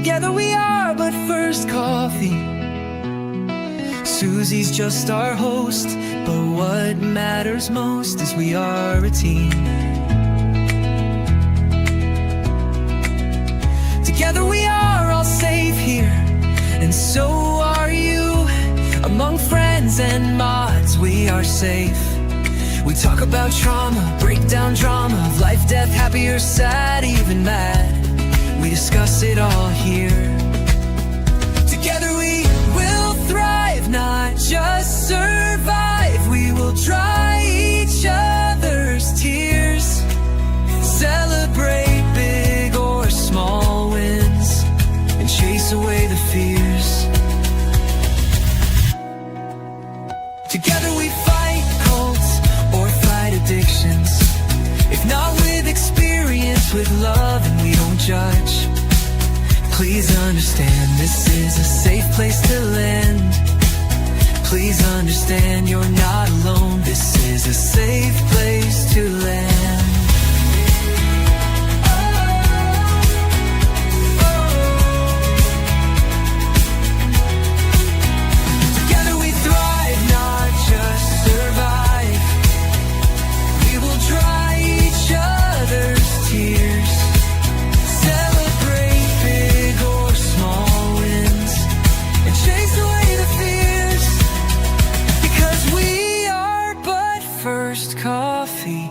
Together we are but first coffee. Susie's just our host, but what matters most is we are a team. Together we are all safe here, and so are you. Among friends and mods we are safe. We talk about trauma, break down drama of life, death, happy or sad, even mad. We discuss it all here. Together we will thrive, not just survive. We will dry each other's tears, celebrate big or small wins, and chase away the fears. Together we fight cults or fight addictions. If not with experience, with love, and we don't judge. Please understand, this is a safe place to land. Please understand, you're not alone. This is a safe place to land. Together we thrive, not just survive. We will dry each other's tears, celebrate big or small wins, and chase away the fears. Because we are but first coffee,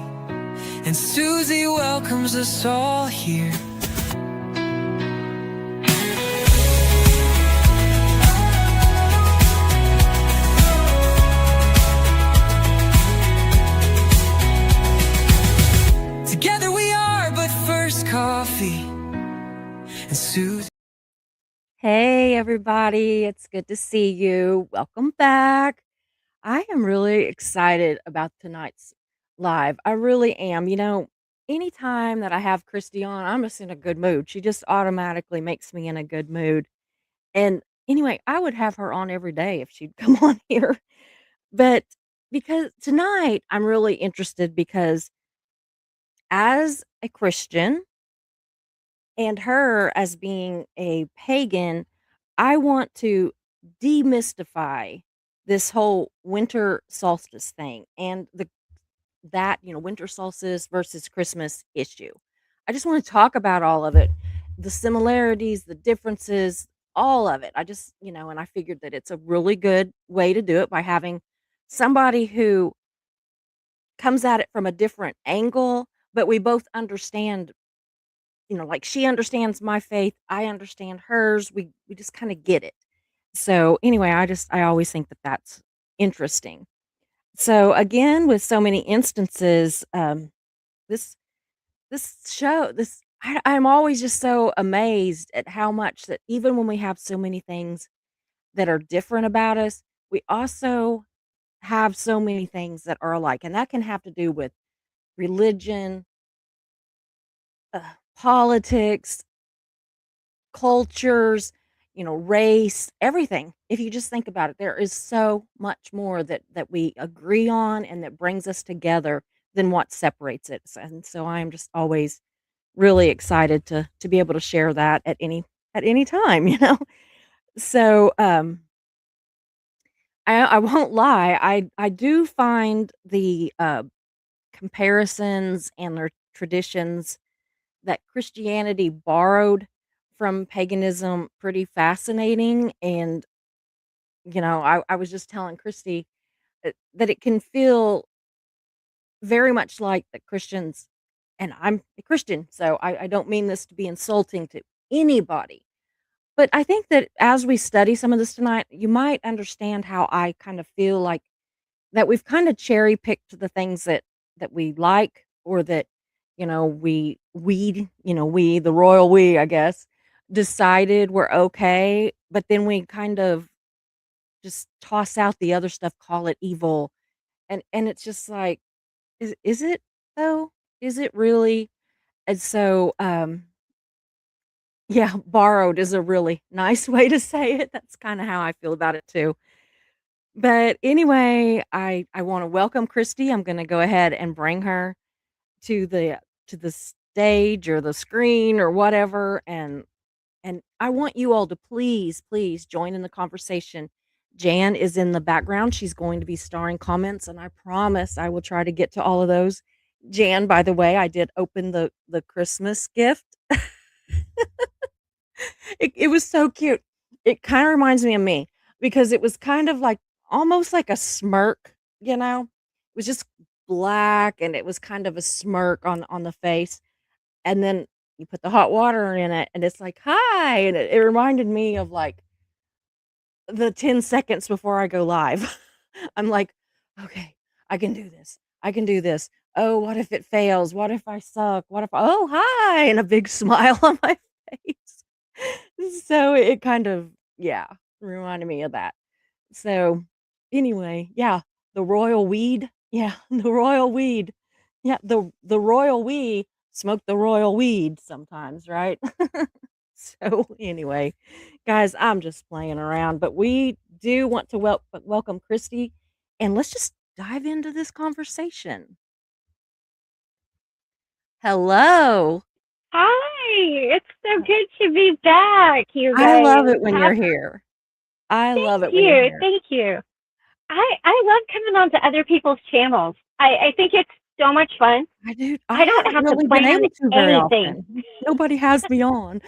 and Susie welcomes us all here. Together we are but first coffee, and Susie. Hey, everybody. It's good to see you. Welcome back. I am really excited about tonight's live. I really am. Anytime that I have Christy on, I'm just in a good mood. She just automatically makes me in a good mood. And anyway, I would have her on every day if she'd come on here. But because tonight I'm really interested because as a Christian and her as being a pagan, I want to demystify this whole winter solstice thing and winter solstice versus Christmas issue. I just want to talk about all of it, the similarities, the differences, all of it. And I figured that it's a really good way to do it by having somebody who comes at it from a different angle, but we both understand, like she understands my faith, I understand hers. We just kind of get it. So anyway, I always think that that's interesting. So again, with so many instances, this this show this I'm always just so amazed at how much that even when we have so many things that are different about us, we also have so many things that are alike, and that can have to do with religion, politics, cultures, race, everything. If you just think about it, there is so much more that we agree on and that brings us together than what separates it. And so I'm just always really excited to be able to share that at any time, So I won't lie, I do find the comparisons and their traditions that Christianity borrowed from paganism pretty fascinating. And, I was just telling Christy that it can feel very much like the Christians, and I'm a Christian, so I don't mean this to be insulting to anybody. But I think that as we study some of this tonight, you might understand how I kind of feel like that we've kind of cherry picked the things that we like, or that we the royal we, I guess, decided were okay, but then we kind of just toss out the other stuff, call it evil, and it's just like, is it though? Is it really? And so yeah, borrowed is a really nice way to say it. That's kind of how I feel about it too. But anyway, I want to welcome Christy. I'm going to go ahead and bring her to the stage or the screen or whatever, and I want you all to please, please join in the conversation. Jan is in the background. She's going to be starring comments, and I promise I will try to get to all of those. Jan, by the way, I did open the Christmas gift. It was so cute. It kind of reminds me of me because it was kind of like almost like a smirk, you know? It was just black and it was kind of a smirk on the face. And then you put the hot water in it and it's like, "Hi." And it reminded me of like the 10 seconds before I go live. I'm like, "Okay, I can do this. I can do this. Oh, what if it fails? What if I suck? What if oh, hi." And a big smile on my face. So it kind of, yeah, reminded me of that. So anyway, yeah, the royal weed. Yeah, the royal weed. Yeah, the royal we smoke the royal weed sometimes, right? So anyway, guys, I'm just playing around, but we do want to welcome Christy, and let's just dive into this conversation. Hello. Hi, it's so good to be back, you I love guys. it when you're here. I love Thank it when you're you, here. thank you. I love coming on to other people's channels. I think it's so much fun. I do. I I don't haven't have to really been plan able to very anything. often. Nobody has me on.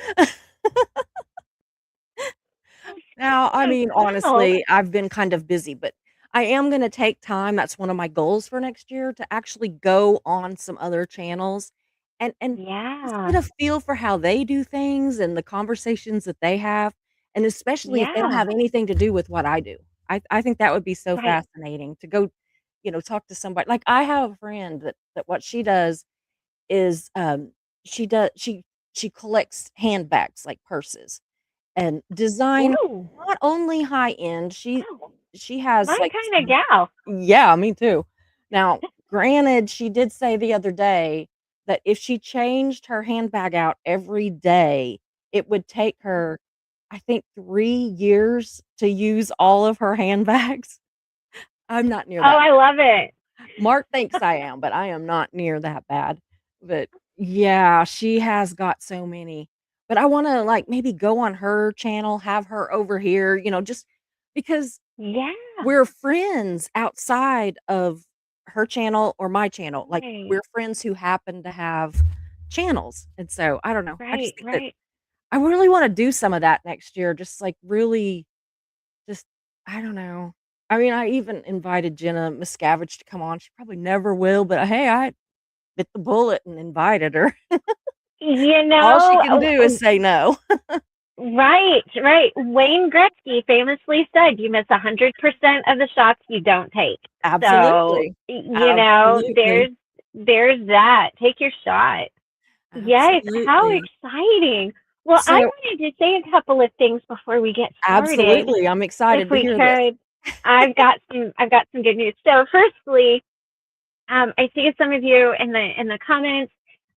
Now, I So mean, cool. honestly, I've been kind of busy, but I am gonna take time, that's one of my goals for next year, to actually go on some other channels and just Yeah, get a feel for how they do things and the conversations that they have, and especially if they don't yeah, have anything to do with what I do. I think that would be so right. fascinating to go, talk to somebody like, I have a friend that what she does is, she does she collects handbags, like purses, and design Ooh, not only high end, oh, she has, my like, kind of some gal. yeah, me too. Now, granted, she did say the other day that if she changed her handbag out every day, it would take her, I think, 3 years to use all of her handbags. I'm not near Oh, that. I love it. Mark thinks I am, but I am not near that bad. But yeah, she has got so many. But I wanna, like, maybe go on her channel, have her over here, just because Yeah, we're friends outside of her channel or my channel. Like, right, we're friends who happen to have channels. And so, I don't know. I just right, think that right. I really wanna do some of that next year, just, like, really just I don't know. I mean, I even invited Jenna Miscavige to come on. She probably never will, but hey, I bit the bullet and invited her. You All she know, can do is say no. right, right. Wayne Gretzky famously said, "You miss 100% of the shots you don't take." So, Absolutely. you know, Absolutely. there's that. Take your shot. Yes, how Absolutely. exciting. Well, I So wanted to say a couple of things before we get started, absolutely, I'm if excited to we hear this. could. I've got some good news. So, firstly, I see some of you in the comments.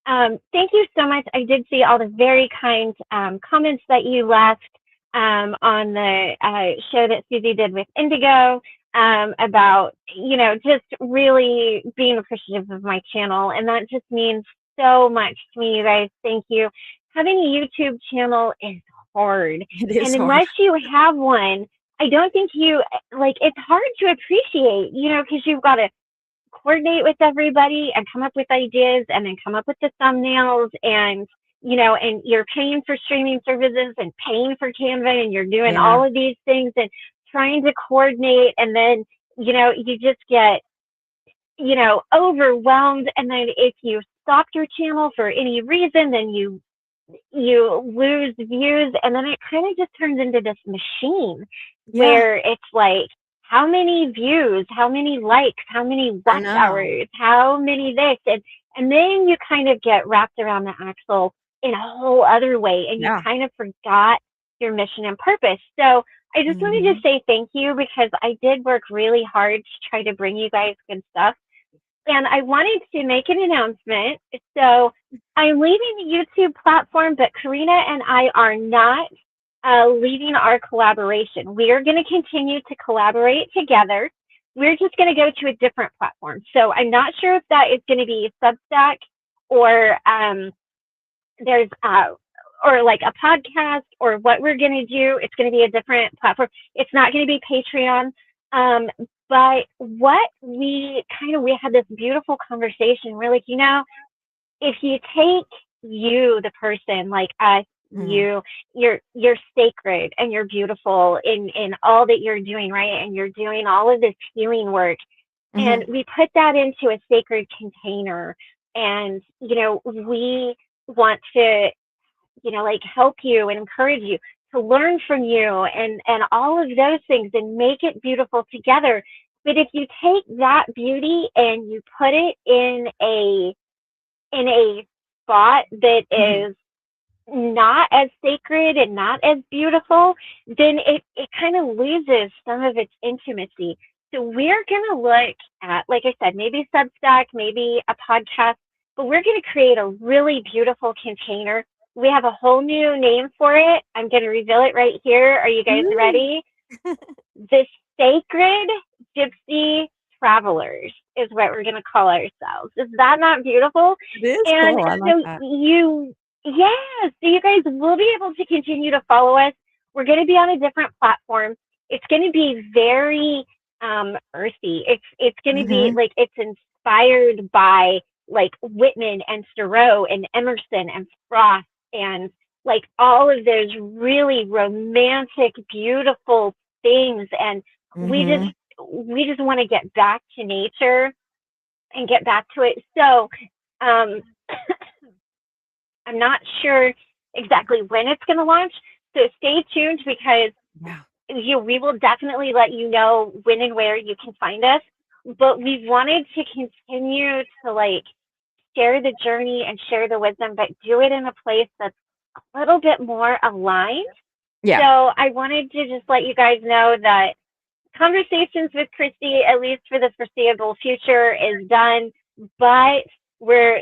Thank you so much. I did see all the very kind comments that you left on the show that Susie did with Indigo about just really being appreciative of my channel, and that just means so much to me, you guys. Thank you. Having a YouTube channel is hard, It is and hard. unless you have one, I don't think you like. It's hard to appreciate, because you've got to coordinate with everybody and come up with ideas and then come up with the thumbnails and you're paying for streaming services and paying for Canva and you're doing Yeah. all of these things and trying to coordinate and then you just get overwhelmed, and then if you stop your channel for any reason, then you lose views, and then it kind of just turns into this machine Yeah, where it's like, how many views, how many likes, how many I watch know. hours, how many this, and then you kind of get wrapped around the axle in a whole other way, and you Yeah. kind of forgot your mission and purpose. So I just wanted to Mhm. say thank you, because I did work really hard to try to bring you guys good stuff, and I wanted to make an announcement. So I'm leaving the YouTube platform, but Karina and I are not leaving our collaboration. We are going to continue to collaborate together. We're just going to go to a different platform. So I'm not sure if that is going to be Substack or there's or like a podcast or what we're going to do. It's going to be a different platform. It's not going to be Patreon. Um, but what we had this beautiful conversation. We're like, if you take you, the person, like us, Mhm. you're sacred and you're beautiful in all that you're doing, right? And you're doing all of this healing work, and Mhm. we put that into a sacred container, and we want to like help you and encourage you to learn from you and all of those things and make it beautiful together. But if you take that beauty and you put it in a spot that Mhm. is not as sacred and not as beautiful, then it kind of loses some of its intimacy. So we're going to look at, like I said, maybe Substack, maybe a podcast, but we're going to create a really beautiful container. We have a whole new name for it. I'm going to reveal it right here. Are you guys Ooh. ready? The Sacred Gypsy Travelers is what we're going to call ourselves. Is that not beautiful? It is And cool, I like so that. yes, so you guys will be able to continue to follow us. We're going to be on a different platform. It's going to be very earthy. It's going to be Mhm. like it's inspired by like Whitman and Thoreau and Emerson and Frost and like all of those really romantic, beautiful things. And we just Mhm. we just want to get back to nature and get back to it. So um, I'm not sure exactly when it's going to launch. So stay tuned because Yeah. we will definitely let you know when and where you can find us. But we wanted to continue to like share the journey and share the wisdom, but do it in a place that's a little bit more aligned. So Yeah. I wanted to just let you guys know that conversations with Christy, at least for the foreseeable future, is done. But we're,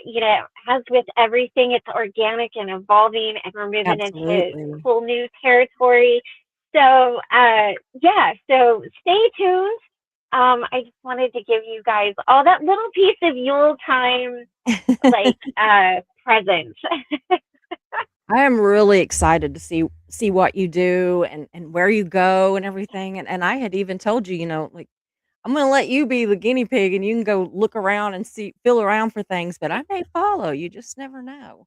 as with everything, it's organic and evolving, and we're moving into Absolutely. cool new territory. So, yeah, so stay tuned. I just wanted to give you guys all that little piece of Yule time, like, present. I am really excited to see what you do and where you go and everything, and I had even told you, like, I'm gonna let you be the guinea pig and you can go look around and feel around for things, but I may follow, you just never know.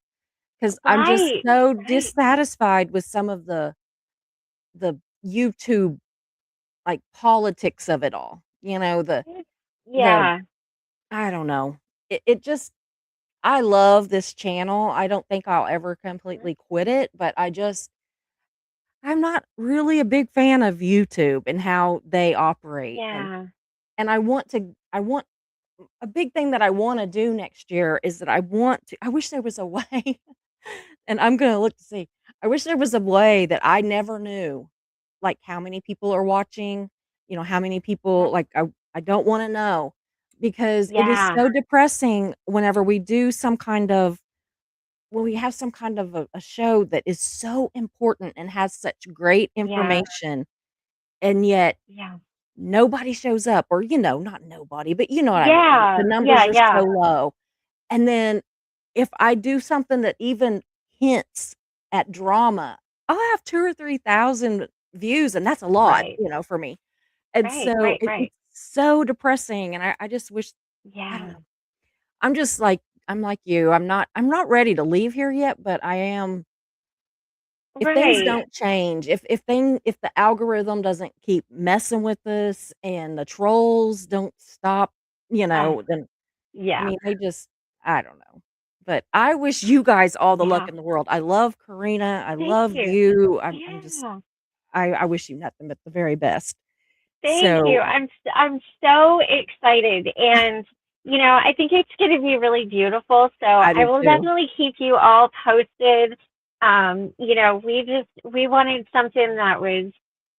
'Cause I'm just Right, so right. dissatisfied with some of the YouTube, like, politics of it all, the Yeah, I don't know. It just I love this channel, I don't think I'll ever completely quit it, but I'm not really a big fan of YouTube and how they operate, yeah, and I want a big thing that I wanna do next year is that I wish there was a way, and I'm gonna look to see. I wish there was a way that I never knew, like, how many people are watching, how many people like, I don't wanna know, because it is yeah, so depressing whenever we do some kind of when we have some kind of a show that is so important and has such great yeah, information, and yet yeah. nobody shows up or, not nobody, but you know what I mean, the Yeah, numbers yeah, are yeah. so low, and then if I do something that even hints at drama, I'll have 2 or 3,000 views, and that's a lot, Right, for me, and right, so right, right. it's so depressing, and I just wish I don't Yeah, know. I'm like you, I'm not ready to leave here yet, but I am if things right. don't change, if the algorithm doesn't keep messing with us and the trolls don't stop, Uh, then I yeah, mean, they just I don't know. But I wish you guys all the luck yeah. in the world. I love Karina. I Thank love you. you. I'm just Yeah. I wish you nothing but the very best. Thank you. So, I'm so excited, and I think it's going to be really beautiful. So I I do will too. definitely keep you all posted. We wanted something that was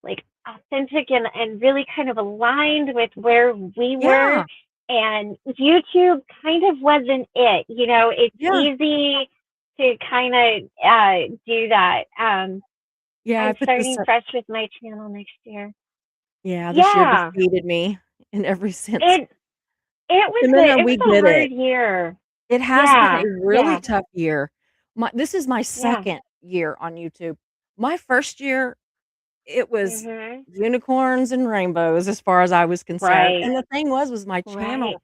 like authentic and really kind of aligned with where we were, Yeah. and YouTube kind of wasn't it. It's Yeah. easy to kind of do that. Yeah, I I'm put this starting up fresh with my channel next year. yeah, this year Yeah, defeated me in every sense. it it was And then it we was a did hard it. year. It has been Yeah, a really yeah, tough year. This is my yeah. 2nd year on YouTube. My first year, it was Mhm. unicorns and rainbows as far as I was concerned, Right. and the thing was my Right. channel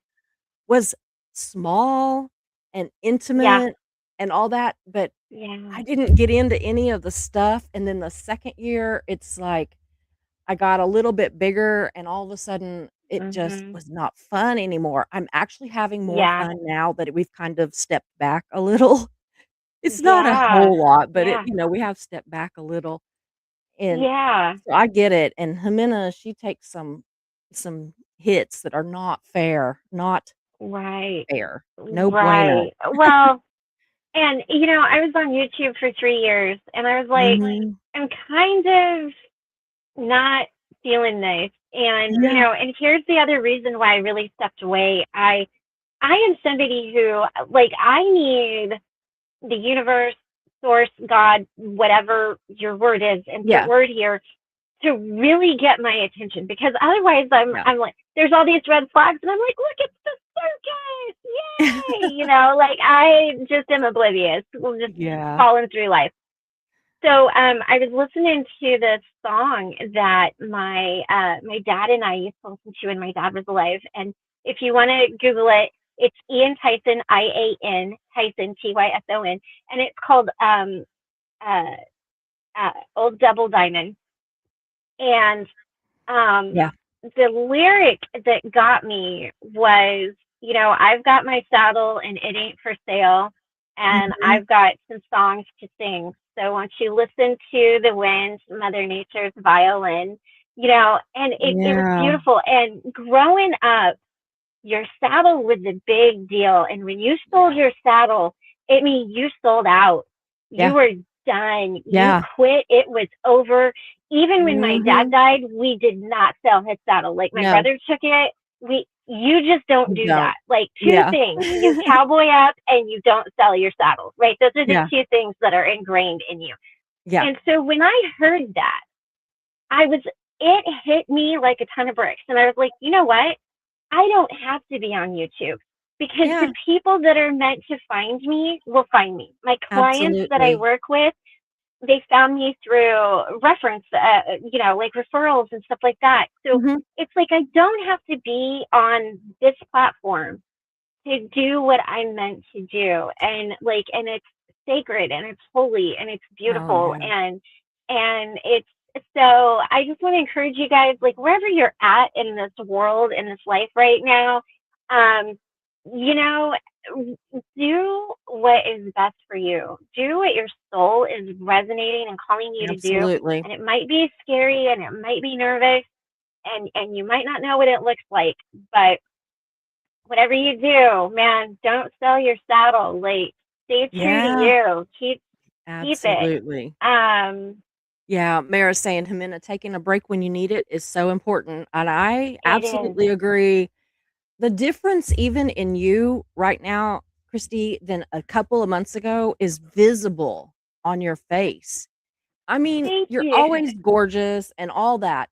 was small and Yeah. intimate and all that, but Yeah. I didn't get into any of the stuff, and then the 2nd year, it's like I got a little bit bigger, and all of a sudden, it just Mhm. was not fun anymore. I'm actually having more Yeah. fun now that we've kind of stepped back a little. It's not a Yeah. whole lot, but Yeah. we have stepped back a little, and Yeah. so I get it, and Jimena, she takes some hits that are not fair, not Right. fair, no bueno. Right. Well, and I was on YouTube for 3 years and I was like, Mhm. I'm kind of not feeling this. And Yeah, and here's the other reason why I really stepped away. I am somebody who, like, I need the universe, source, God, whatever your word is, insert yeah, word here, to really get my attention, because otherwise yeah. I'm like, there's all these red flags and I'm like, look, it's the circus. Yay. Like I just am oblivious. Well, just Yeah. falling through life. So I was listening to this song that my dad and I used to listen to when my dad was alive. And if you want to Google it, it's Ian Tyson, Ian Tyson, Tyson, and it's called uh, Old Double Diamond. And um, Yeah. the lyric that got me was, I've got my saddle and it ain't for sale, and Mhm. I've got some songs to sing. So won't you listen to the wind, Mother Nature's violin, and it was Yeah. beautiful. And growing up, your saddle was a big deal. And when you sold Yeah. your saddle, it means you sold out. You Yeah. were done. You Yeah. quit. It was over. Even when my dad Mhm. died, we did not sell his saddle. Like my No, brother took it. You just don't you do that. don't. Like two Yeah. things: you cowboy up and you don't sell your saddle. Right? Those are the Yeah. two things that are ingrained in you. Yeah. And so when I heard that, I was it hit me like a ton of bricks, and I was like, you know what? I don't have to be on YouTube, because Yeah. the people that are meant to find me will find me. My clients that I Absolutely. work with, they found me through reference, like referrals and stuff like that. So Mhm. it's like I don't have to be on this platform to do what I'm meant to do. And it's sacred and it's holy and it's Oh, beautiful, yeah. and it's so I just want to encourage you guys, like wherever you're at in this world, in this life right now, um, you know, do what is best for you. Do what your soul is resonating and calling you to do. Absolutely. And it might be scary and it might be nervous, and you might not know what it looks like, but whatever you do, man, don't sell your saddle. Like, stay true to Yeah. you. Keep it. Absolutely. Um, Yeah, Mara's saying, "Jimena, taking a break when you need it is so important," and I it is. absolutely agree. The difference even in you right now, Christy, than a couple of months ago is visible on your face. I mean, Thank you're you. always gorgeous and all that,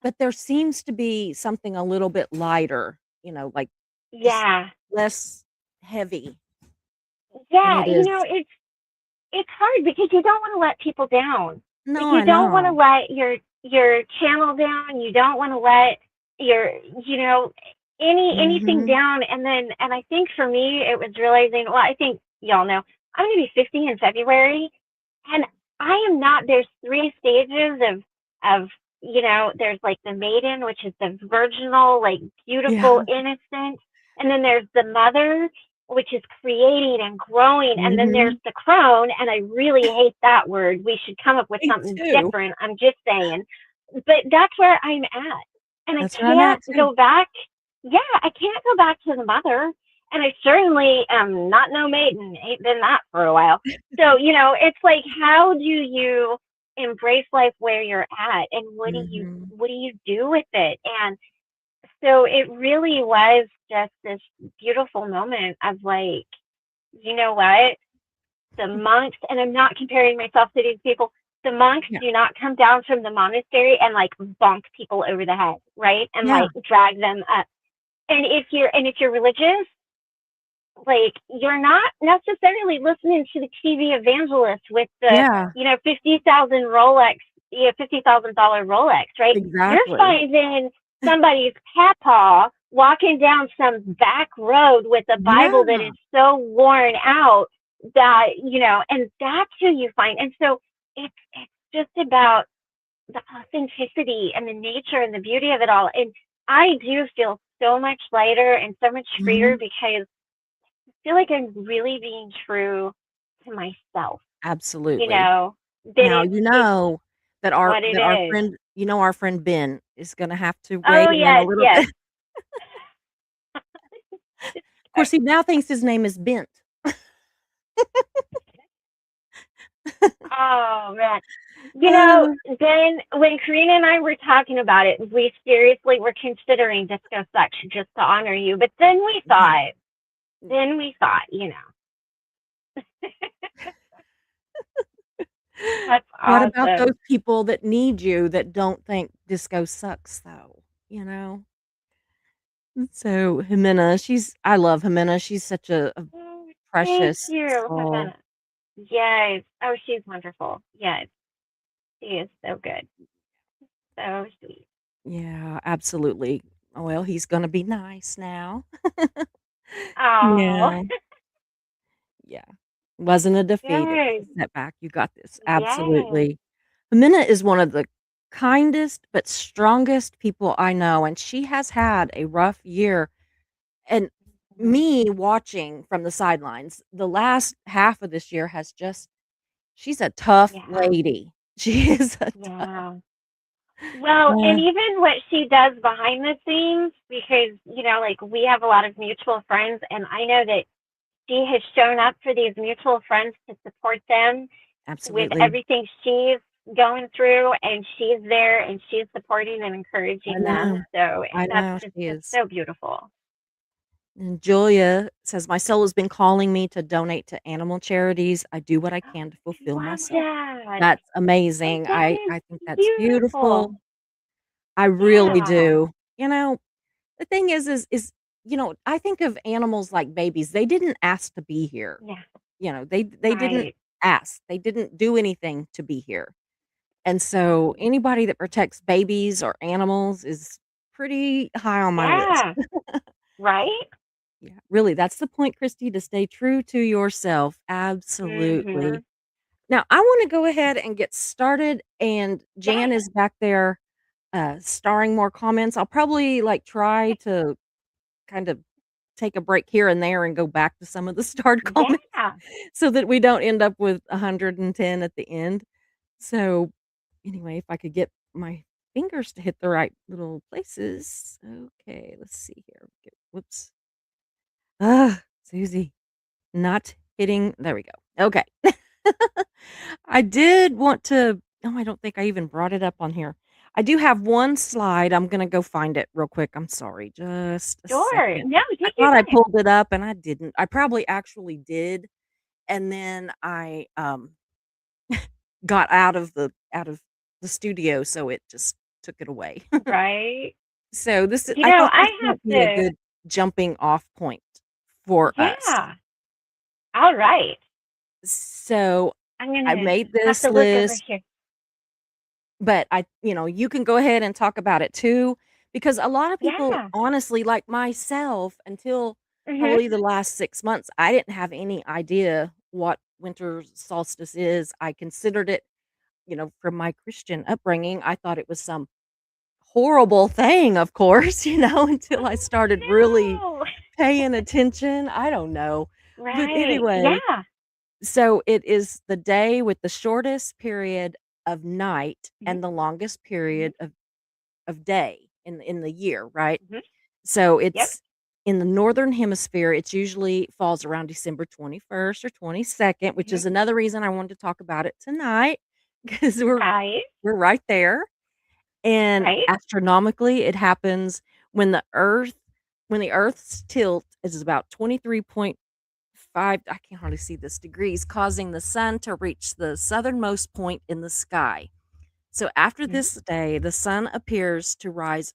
but there seems to be something a little bit lighter, like, just Yeah. less heavy, and Yeah. it is It's hard because you don't want to let people down. Like, No, you I don't want to know. let your channel down. You don't want to let your anything Mhm. down. And I think for me it was realizing, well, I think y'all know I'm going to be 50 in February, and I am not. There's three stages of there's like the maiden, which is the virginal, like Yeah. beautiful, innocent, and then there's the mother, which is creating and growing, and then there's Mhm. the crone, and I really hate that word. We should come up with Me something too. different. I'm just saying, but that's where I'm at, and I That's where I'm can't at too. go back. Yeah, I can't go back to the mother, and I certainly am not no maiden. Ain't been that for a while. So, it's like, how do you embrace life where you're at, and Mhm. what do you do with it? And so it really was just this beautiful moment of like, you know what? The monks, and I'm not comparing myself to these people, the monks Yeah. do not come down from the monastery and like bonk people over the head, right? And Yeah. like drag them up. And if you're religious, like you're not necessarily listening to the TV evangelist with the, Yeah, 50,000 Rolex, $50,000 Rolex, right? You're exactly. finding somebody's papa walking down some back road with a Bible that Yeah, is so worn out that, and that's who you find. And so it's just about the authenticity and the nature and the beauty of it all. And I do feel so much lighter and so much freer mhm, because I feel like I'm really being true to myself, absolutely. that Now, it's that what it our is. friend our friend Ben is gonna have to weigh Oh, in a yes, little yes. bit. Of course, he now thinks his name is Bent. Oh, man. Uh, Then when Karina and I were talking about it, we seriously were considering Disco Sucks just to honor you. But yeah. then we thought, that's What about those awesome. people that need you that don't think disco sucks though, you know? So, Jimena, I love Jimena, she's such a Oh, thank precious you, soul. Havana. Yes. Oh, she's wonderful. Yes, she is so good. So sweet. Yeah, absolutely. Well, he's gonna be nice now. Oh, Yeah. Yeah. Wasn't a defeat, it was yes, a setback, you got this, yes. absolutely. Amina is one of the kindest but strongest people I know, and she has had a rough year, and Mhm. me watching from the sidelines, the last half of this year has just she's a tough Yeah, lady. She is a tough yeah. Well, and even what she does behind the scenes, because, like we have a lot of mutual friends, and I know that she has shown up for these mutual friends to support them with absolutely. everything she's going through, and she's there and she's supporting and I encouraging them. know. So I that's know, just she it's is. so beautiful. And Julia says, "My soul has been calling me to donate to animal charities. I do what I can to I fulfill love myself." that. That's Oh, amazing. that I is think that's beautiful. beautiful. I really Yeah. do. The thing I think of animals like babies. They didn't ask to be here. Yeah. They didn't Right. ask. They didn't do anything to be here. And so anybody that protects babies or animals is pretty high on my list. Yeah. Right? Yeah, really, that's the point, Christy, to stay true to yourself. Mhm. Absolutely. Now, I wanna go ahead and get started, and Jan Yes. is back there, starring more comments. I'll probably, like, try to kind of take a break here and there and go back to some of the starred comments Yeah. so that we don't end up with 110 at the end. So, anyway, if I could get my fingers to hit the right little places. Okay, let's see here. Whoops. Susie. Not hitting there we go. Okay. I did want to I don't think I even brought it up on here. I do have one slide. I'm gonna go find it real quick. I'm sorry. Just a Sure. second. No, I take your thought I time. pulled it up and I didn't. I probably actually did, and then I, got out of the studio, so it just took it away. Right? So I thought this I have might be a to good jumping off point for us. yeah. All right. So, I'm I gonna made have this to look over list, here. but you can go ahead and talk about it too, because a lot of people, Yeah. honestly, like myself, until Mhm. probably the last 6 months, I didn't have any idea what winter solstice is. I considered it, from my Christian upbringing, I thought it was some horrible thing, of course, until I started really Oh, no. paying attention. I don't know. But Right. anyway, Yeah. so it is the day with the shortest period of night Mhm. and the longest Mhm. period of day in the year, right? Mhm. So Yep. it's in the northern hemisphere, it's usually falls around December 21st or 22nd, which Mhm. is another reason I wanted to talk about it tonight because Right. we're right there. And Right. astronomically, it happens when the Earth's tilt is about 23.5, I can hardly see this, degrees, causing the sun to reach the southernmost point in the sky. So after Mhm. this day, the sun appears to rise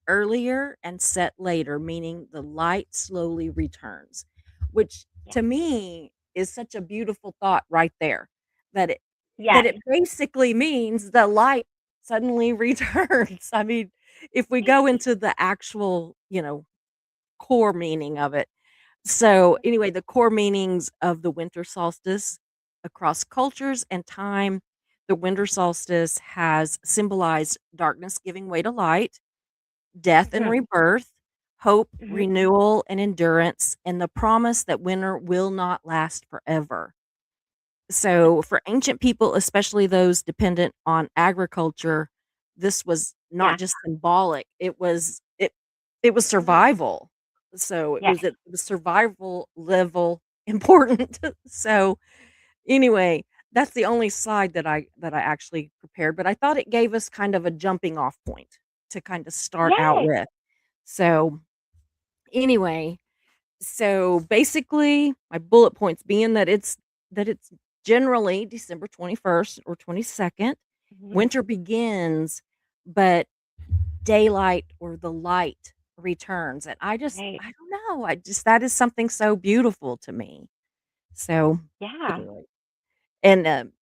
earlier and set later, meaning the light slowly returns. which Yeah. to me is such a beautiful thought right there, that it Yes. basically means the light suddenly returns. I mean, if we go into the actual, core meaning of it. So, anyway, the core meanings of the winter solstice across cultures and time, the winter solstice has symbolized darkness giving way to light, death and Mhm. rebirth, hope, Mhm. renewal, and endurance, and the promise that winter will not last forever. So, for ancient people, especially those dependent on agriculture, this was not Yeah. just symbolic, it was Mhm. survival. So, it Yes. was at the survival level important. So, anyway, that's the only slide that I actually prepared, but I thought it gave us kind of a jumping off point to kind of start out Yes. with. So, anyway, so basically, my bullet points being that it's generally December 21st or 22nd. Mhm. Winter begins, but daylight or the light returns. And Right. I don't know. That is something so beautiful to me. So Yeah. anyway, and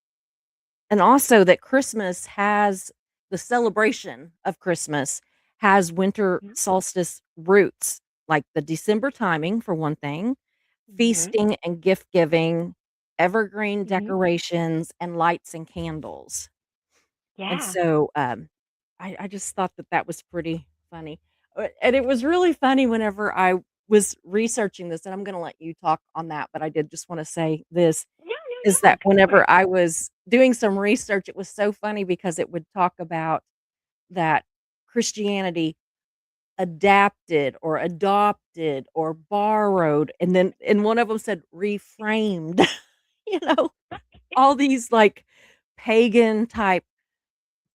and also that Christmas has the celebration of Christmas has winter Mhm. solstice roots, like the December timing for one thing, Mhm. feasting and gift giving, evergreen Mhm. decorations, and lights and candles. And Yeah. so, I just thought that was pretty funny. And it was really funny whenever I was researching this, and I'm gonna let you talk on that, but I did just wanna say this, No, no, is no. that Go for it. whenever I was doing some research, it was so funny because it would talk about that Christianity adapted or adopted or borrowed, and one of them said reframed, you know, all these, like, pagan type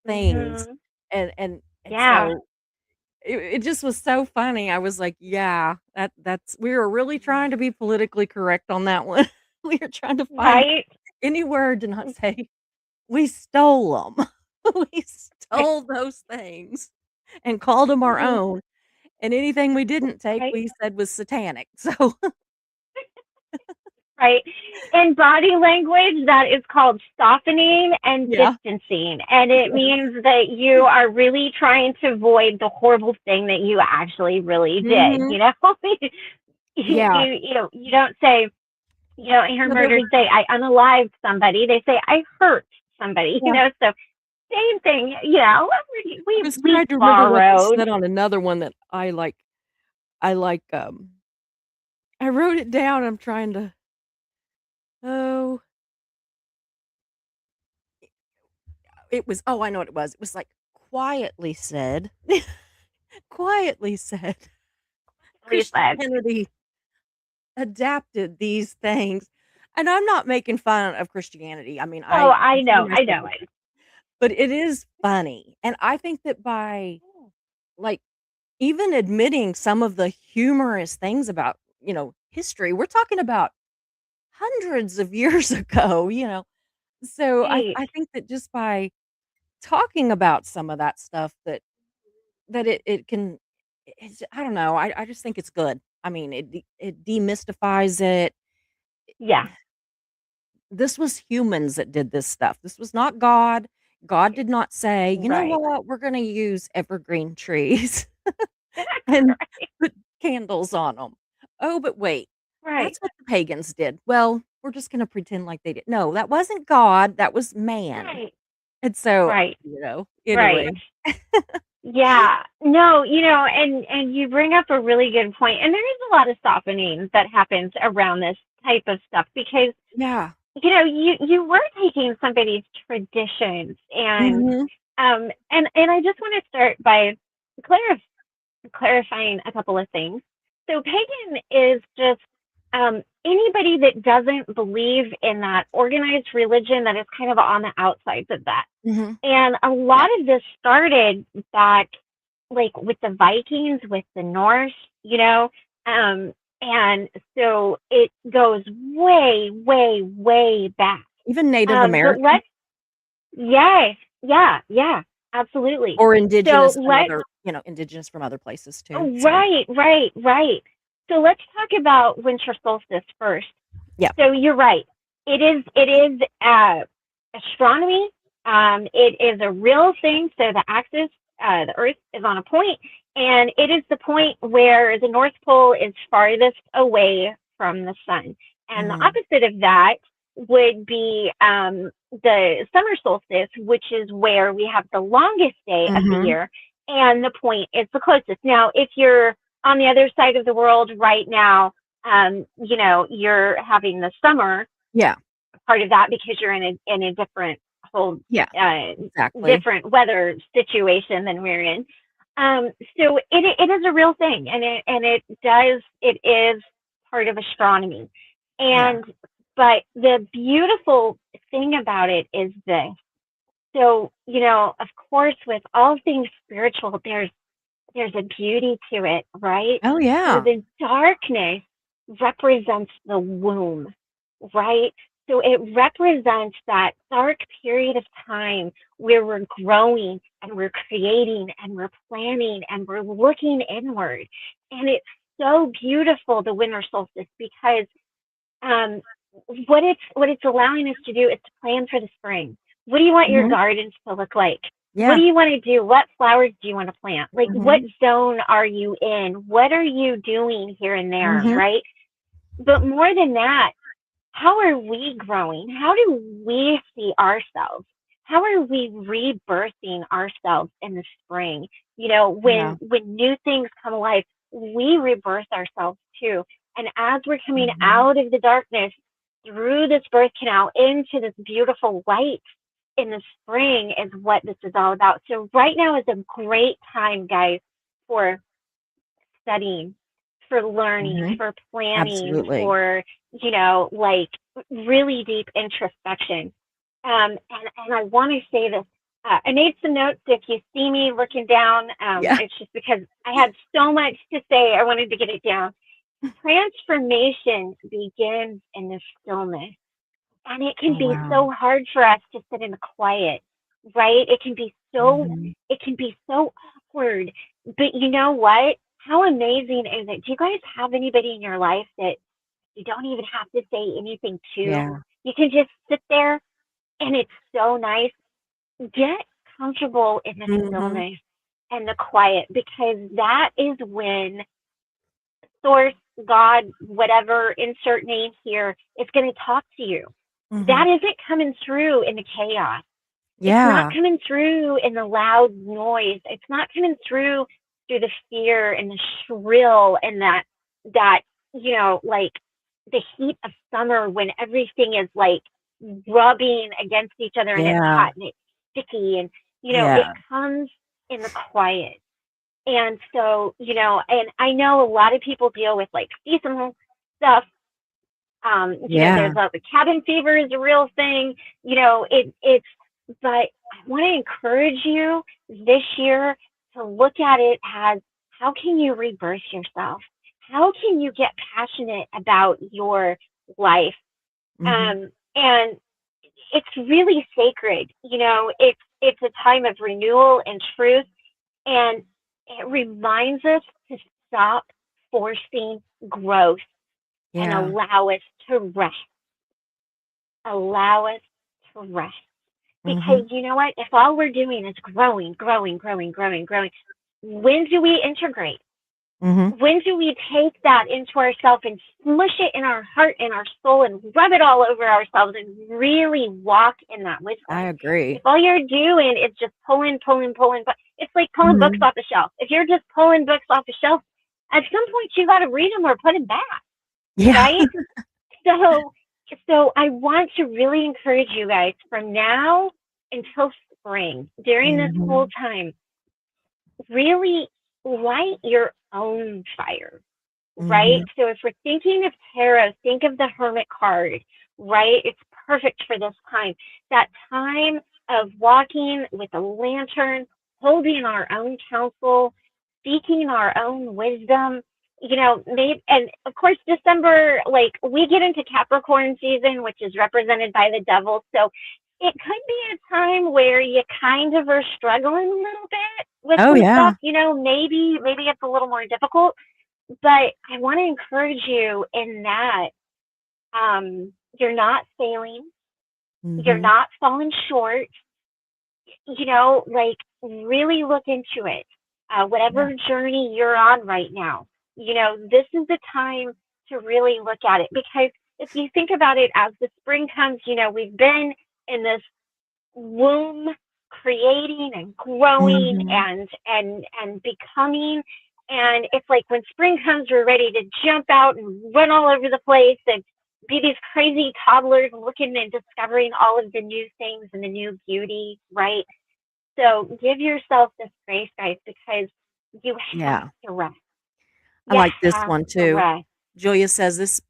things, Mhm. and Yeah. so it just was so funny. I was like, "Yeah, that's we were really trying to be politically correct on that one." We were trying to find Right. any word to not say, "We stole them. We Right. stole those things and called them our Mhm. own, and anything we didn't take, Right. we said was satanic." So Right. In body language, that is called softening and yeah. distancing. And it Yes. means that you are really trying to avoid the horrible thing that you actually really did. Mhm. Yeah. You don't say, you don't hear Yeah, there murderers was say, I unalived somebody. They say, I hurt somebody, yeah. So same thing, I we, was we trying to remember what they borrowed. said on another one that I like, I wrote it down, I'm trying to oh, I know what it was. It was like, quietly said quietly said, We said, Christianity adapted these things, and I'm not making fun of Christianity. I mean, oh, I consider I myself know a it. but it is funny, and I think that by, like, even admitting some of the humorous things about, history, we're talking about hundreds of years ago. So Right. I think that just by talking about some of that stuff that it can I don't know, I just think it's good. I mean, it demystifies it. Yeah. This was humans that did this stuff. This was not God. God did not say, "You know Right. what? We're gonna use evergreen trees and put candles on them." Oh, but wait, Right. that's what the pagans did. Well, we're just gonna pretend like they did. No, that wasn't God, that was man. Right. And so, Right. Right. anyway. Yeah. No, and you bring up a really good point. And there is a lot of softening that happens around this type of stuff because, Yeah. you were taking somebody's traditions Mhm. and I just want to start by clarif- clarifying a couple of things. So pagan is just anybody that doesn't believe in that organized religion that is kind of on the outsides of that. Mhm. And a Yeah. lot of this started back, like with the Vikings, with the Norse, um, and so it goes way, way, way back. Even Native But American yes, yeah, yeah, absolutely. or So indigenous from let's other indigenous from other places too, Oh, so right, right, right. So let's talk about winter solstice first. Yeah. So you're right. It is astronomy. It is a real thing. So the axis, the Earth is on a point, and it is the point where the North Pole is farthest away from the sun. And the Mhm. opposite of that would be the summer solstice, which is where we have the longest day of the Mhm. year, and the point is the closest. Now, if you're on the other side of the world right now, you're having the summer Yeah. part of that because you're in a different whole Yeah. uh, Exactly. different weather situation than we're in. So it is a real thing, and it is part of astronomy, Yeah. and but the beautiful thing about it is this. So of course, with all things spiritual, there's a beauty to it, right? Oh, So yeah. the darkness represents the womb, right? So it represents that dark period of time where we're growing and we're creating and we're planning and we're looking inward. And it's so beautiful, the winter solstice, because um, what it's allowing us to do is to plan for the spring. What do you want your Mhm. gardens to look like? What do Yeah. you want to do? What flowers do you want to plant? Like, what Mhm. zone are you in? What are you doing here and there, Mhm. right? But more than that, how are we growing? How do we see ourselves? How are we rebirthing ourselves in the spring? Yeah. When new things come alive, we rebirth ourselves too. And as we're coming Mhm. out of the darkness through this birth canal into this beautiful light in the spring is what this is all about. So right now is a great time, guys, for studying, for learning, Mhm. for planning, Absolutely. for, like really deep introspection. And I want to say this. I made some notes. If you see me looking down, Yeah. it's just because I had so much to say. I wanted to get it down. Transformation begins in the stillness. And it can Oh, be wow. so hard for us to sit in the quiet, right? Mhm. It can be so awkward. But you know what? How amazing is it? Do you guys have anybody in your life that you don't even have to say anything to? Yeah. You can just sit there and it's so nice. Get comfortable in the Mhm. stillness and the quiet, because that is when source, God, whatever, insert name here, is going to talk to you. That Mhm. isn't coming through in the chaos. It's not Yeah. coming through in the loud noise. It's not coming through the fear and the shrill and that like the heat of summer when everything is like rubbing against each other and it's Yeah. hot and it's sticky, and it Yeah. comes in the quiet. And so, and I know a lot of people deal with like seasonal stuff. Yeah. There's the cabin fever is a real thing. But I want to encourage you this year to look at it as, how can you rebirth yourself? How can you get passionate about your life? Mhm. And it's really sacred. It's a time of renewal and truth, and it reminds us to stop forcing growth and Yeah. allow us to rest. Because Mhm. you know what? If all we're doing is growing, growing, growing, growing, growing, when do we integrate? Mhm. When do we take that into ourselves and smush it in our heart and our soul and rub it all over ourselves and really walk in that I wisdom? If agree. all you're doing is just pulling, pulling, pulling, but it's like pulling books Mhm. off the shelf. If you're just pulling books off the shelf, at some point you got to read them or put them back, Yeah. right? So, so I want to really encourage you guys from now until spring, during this whole Mhm. time, really light your own fire, right? Mhm. So if we're thinking of tarot, think of the Hermit card, right? It's perfect for this time. That time of walking with a lantern, holding our own counsel, seeking our own wisdom. Maybe, and of course, December, like we get into Capricorn season, which is represented by the devil. So it could be a time where you kind of are struggling a little bit with Oh, some stuff. yeah. Maybe it's a little more difficult, But I want to encourage you in that you're not failing, you're Mhm. not falling short, you know, like really look into it. Yeah. Whatever journey you're on right now, you know, this is the time to really look at it because if you think about it as the spring comes, you know, we've been in this womb creating and growing Mhm. and becoming, and it's like when spring comes we're ready to jump out and run all over the place and be these crazy toddlers looking and discovering all of the new things and the new beauty, right? So give yourself this grace, guys, because you have Yeah. to rest. I You like this have one to too. rest. Julia says this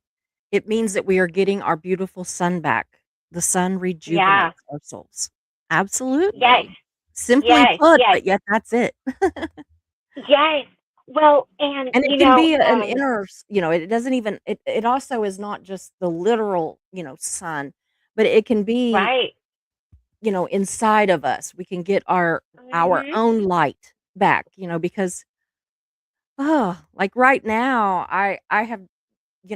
it means that we are getting our beautiful sun back. The sun Yeah. rejuvenates our souls. Yes. Absolutely. Simply Yes. put, Yes. but yet that's it. Yes. Well, and And it can be an inner it doesn't even it also is not just the literal, sun, but it can be, right. inside of us. We can get our Mhm. own light back, because, oh, like right now, I have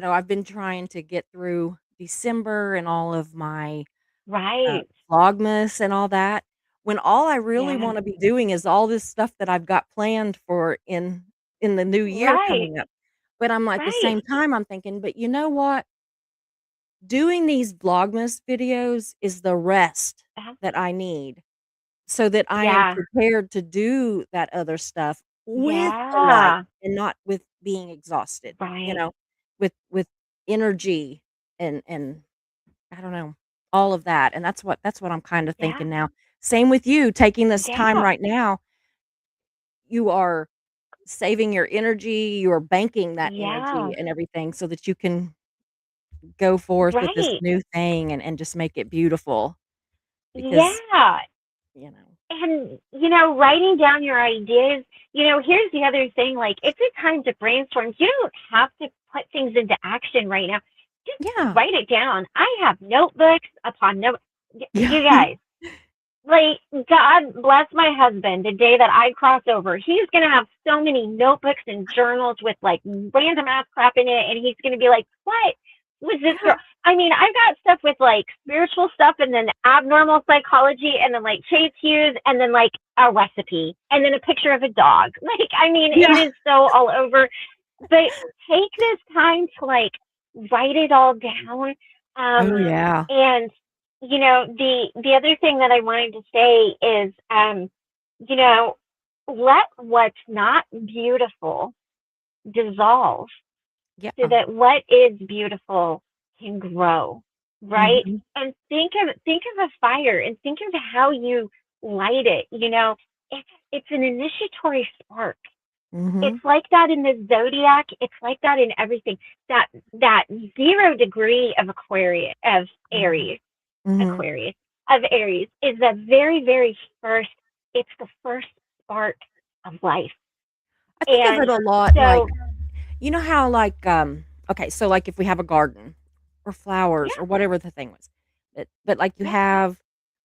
I've been trying to get through December and all of my, Right. Vlogmas and all that, when all I really Yeah. wanna be doing is all this stuff that I've got planned for in the new year Right. coming up. But I'm at the Right. same time, I'm thinking, "But you know what? Doing these Vlogmas videos is the rest Uh-huh. that I need so that I am Yeah. prepared to do that other stuff with the light Yeah. and not with being exhausted, Right. with energy and I don't know, all of that, and that's what I'm kinda Yeah. thinking now. Same with you, taking this time Yeah. right now, you are saving your energy, you are banking that Yeah. energy and everything so that you can go forth with this Right. new thing and just make it beautiful because, Yeah. you know And, you know, writing down your ideas, you know, here's the other thing, like, it's a time to brainstorm. You don't have to put things into action right now. Just Yeah. write it down. I have notebooks upon note. Yeah. You guys, like, God bless my husband the day that I cross over. He's going to have so many notebooks and journals with like random ass crap in it. And he's going to be like, what was this girl? Yeah. I mean, I've got stuff with like spiritual stuff and then abnormal psychology and then like Chase Hughes and then like a recipe and then a picture of a dog. Like, I mean, it Yeah. is so all over. But take this time to like write it all down. Oh, Um, yeah. and you know, the other thing that I wanted to say is, you know, let what's not beautiful dissolve so Yeah. that what is beautiful can grow, right? Mhm. And think of a fire and think of how you light it. You know, it's an initiatory spark. It's Mhm. like that in the zodiac. It's like that in everything. That 0 degree of Aquarius of Mhm. Aries, Mhm. Aquarius of Aries is the very very first. It's the first spark of life, I think of it and a lot like so you know how, like, okay, so, like, if we have a garden or yeah, flowers or whatever the thing was, but, like, you yeah, have,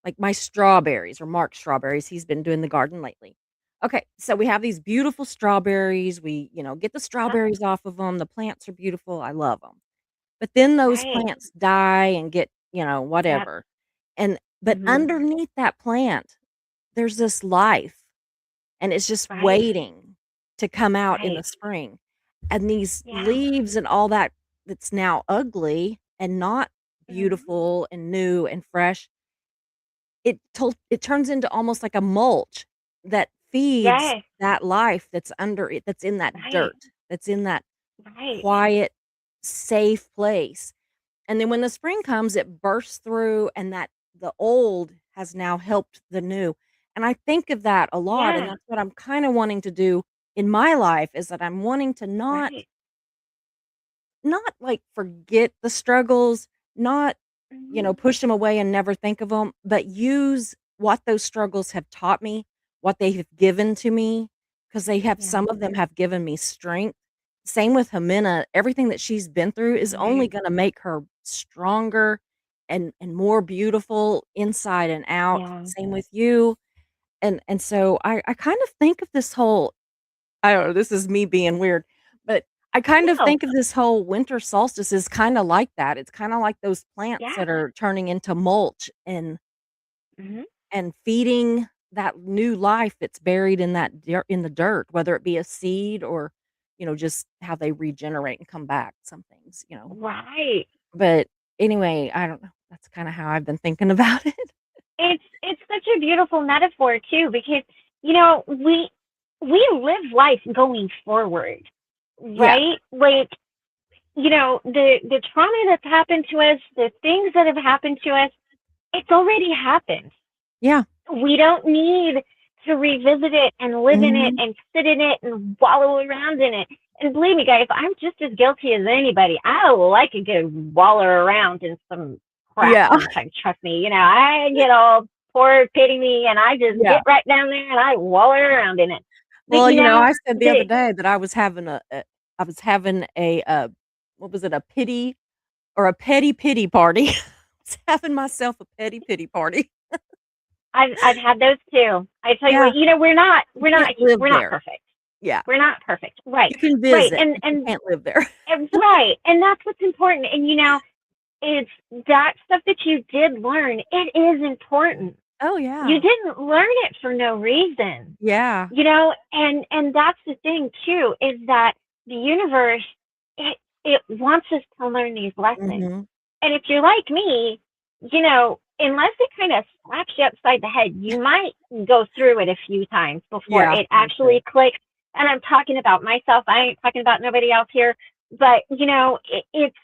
like, my strawberries or Mark's strawberries, he's been doing the garden lately. Okay, so we have these beautiful strawberries, we, get the huh, strawberries off of them. The plants are beautiful, I love them. But then those right, plants die and get, yep, whatever, but mhm, underneath that plant, there's this life, and it's just right, waiting to come out in the right, spring. And these yeah, leaves and all that that's now ugly and not mhm, beautiful and new and fresh, it turns into almost like a mulch that feeds yes, that life that's under it, that's in that right, dirt, that's in that right, quiet, safe place. And then when the spring comes, it bursts through and that the old has now helped the new. And I think of that a lot, and yeah, that's what I'm kinda wanting to do in my life is that I'm wanting to right, not, like, forget the struggles, not, mhm, push them away and never think of them, but use what those struggles have taught me, what they have given to me, because they have yeah, some of them have given me strength. Same with Jimena, everything that she's been through is only right, gonna make her stronger and more beautiful inside and out. yeah, Same with you, and so I kind of think of this whole I don't know, this is me being weird, but I kind of No. think of this whole winter solstice as kinda like that. It's kinda like those plants Yeah. that are turning into mulch Mhm. and feeding that new life that's buried in that in the dirt, whether it be a seed or, just how they regenerate and come back, some things. Right. But anyway, I don't know. That's kinda how I've been thinking about it. It's such a beautiful metaphor too, because we live life going forward, Yeah. right? Like, the trauma that's happened to us, the things that have happened to us, it's already happened. Yeah. We don't need to revisit it and live in it Mhm. and sit in it and wallow around in it. And believe me, guys, I'm just as guilty as anybody. I like a good wallow around in some crap Yeah. sometimes. Trust me. I get all poor pity me, and I just Yeah. get right down there and I wallow around in it. But Well, I said the other the day that I was having what was it, a pity or a petty pity party. I was having myself a petty pity party. I've had those too. I tell you Yeah, what, we're not you can't live we're not there. perfect. Yeah, We're not perfect. Right. you can Right. visit, And but you and can't live there. and right. And that's what's important. And it's that stuff that you did learn. It is important. Oh, You yeah. didn't learn it for no reason. Yeah. And that's the thing too, is that the universe, it wants us to learn these lessons. Mhm. And if you're like me, unless it kind of slaps you upside the head, you might go through it a few times before Yeah, it me too. actually clicks. And I'm talking about myself. I ain't talking about nobody else here. But it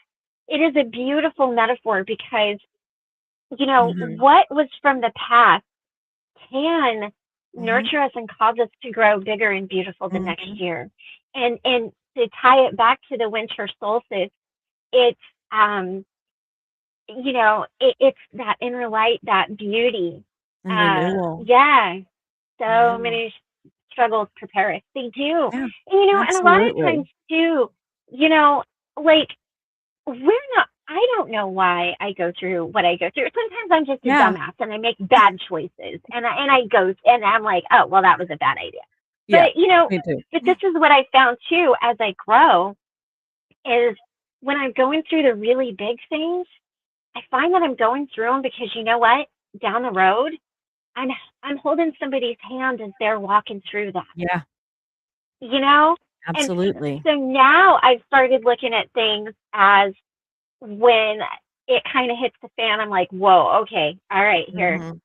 is a beautiful metaphor because Mhm. what was from the past can Mhm. nurture us and cause us to grow bigger and beautiful the next Mhm. year. And to tie it back to the winter solstice, it's um it's that inner light, that beauty. And renewal. Yeah, so Yeah. many struggles prepare us. They do. Yeah, And a lot of absolutely. times too, you know, like we're not I don't know why I go through what I go through. Sometimes I'm just a Yeah. dumbass and I make bad choices and I go and I'm like, oh well that was a bad idea. Yeah, But me too. but this is what I found too as I grow is when I'm going through the really big things, I find that I'm going through them because you know what? Down the road, I'm I'm holding somebody's hand as they're walking through that. Yeah, You know? And absolutely. so now I've started looking at things as when it kind of hits the fan, I'm like, whoa, okay, all right, here. Mhm.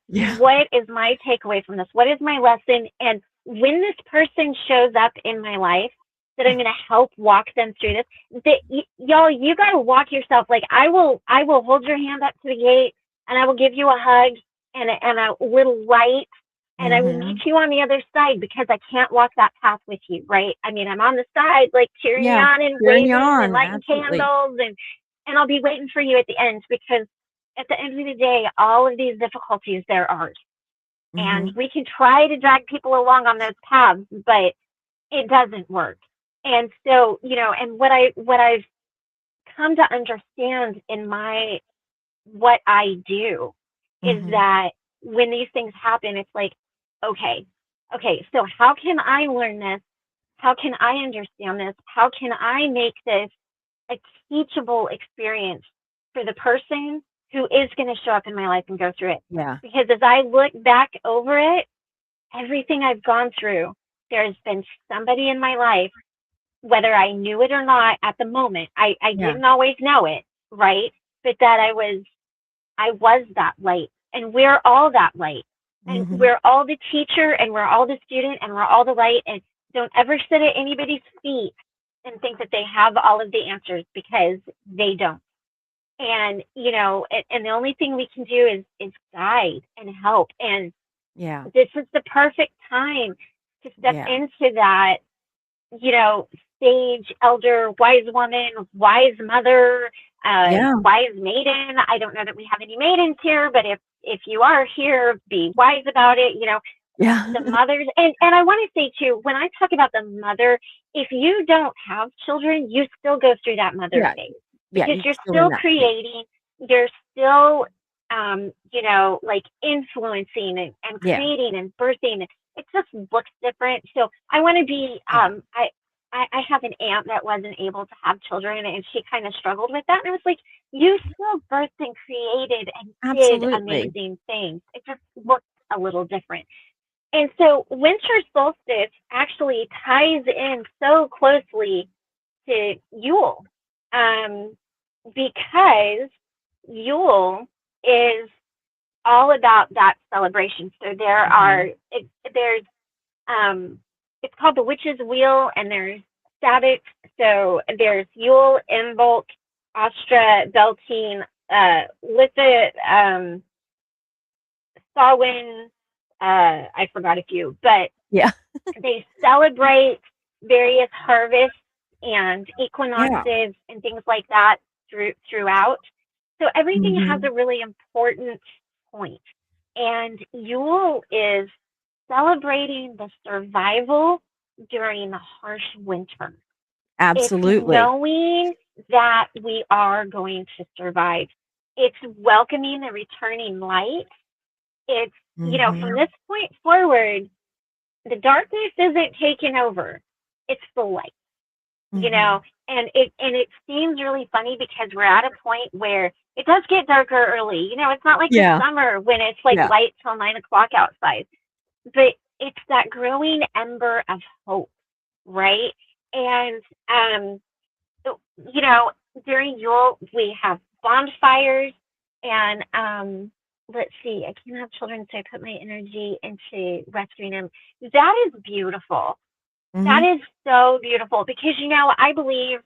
Yeah. What is my takeaway from this? What is my lesson? And when this person shows up in my life, that I'm going to help walk them through this. Y'all, you got to walk yourself. Like I will hold your hand up to the gate, and I will give you a hug and a little light, and I will meet Mhm. you on the other side because I can't walk that path with you, right? I mean, I'm on the side, like cheering you Yeah, on and cheering you waving and on, lighting absolutely. candles, and I'll be waiting for you at the end because at the end of the day, all of these difficulties, they're ours. And Mhm. we can try to drag people along on those paths, but it doesn't work. And so, and what I've come to understand in my what I do is Mhm. that when these things happen, it's like, okay, okay, so how can I learn this? How can I understand this? How can I make this a teachable experience for the person who is going to show up in my life and go through it? Yeah. Because as I look back over it, everything I've gone through, there's been somebody in my life, whether I knew it or not at the moment, I Yeah. didn't always know it, right? But that I was that light. And we're all that light. And Mhm. we're all the teacher and we're all the student and we're all the light. And don't ever sit at anybody's feet and think that they have all of the answers because they don't. And and the only thing we can do is guide and help. And Yeah. this is the perfect time to step Yeah. into that, sage, elder, wise woman, wise mother, Yeah. wise maiden. I don't know that we have any maidens here, but if you are here, be wise about it. Yeah. The mothers, and I want to say too, when I talk about the mother, if you don't have children, you still go through that mother Yeah. phase Yeah, because you're you're still in still that state. creating, you're still like influencing and Yeah. creating and birthing. It just looks different. So I want to be Yeah. I have an aunt that wasn't able to have children, and she kind of struggled with that. And I was like, you still birthed and created and did Absolutely. amazing things. It just looked a little different. And so winter solstice actually ties in so closely to Yule, um, because Yule is all about that celebration. So Mhm. there's um, it's called the Witch's Wheel, and there's Sabbath. So there's Yule, Imbolc, Astra, Beltane, Litha, Samhain. I forgot a few, but Yeah. they celebrate various harvests and Yeah. equinoxes and things like that throughout. So everything has Mhm. a really important point. And Yule is celebrating the survival during the harsh winter. It's Absolutely. knowing that we are going to survive. It's welcoming the returning light. It's, from Mhm. this point forward, the darkness isn't taking over. It's the light, Mhm. and it seems really funny because we're at a point where it does get darker early. It's not like the Yeah. summer when it's like Yeah. light till 9 o'clock outside, but it's that growing ember of hope, right? And um, you know, during Yule we have bonfires, and let's see, I can't have children, so I put my energy into rescuing them. That is beautiful. That Mhm. is so beautiful because I believe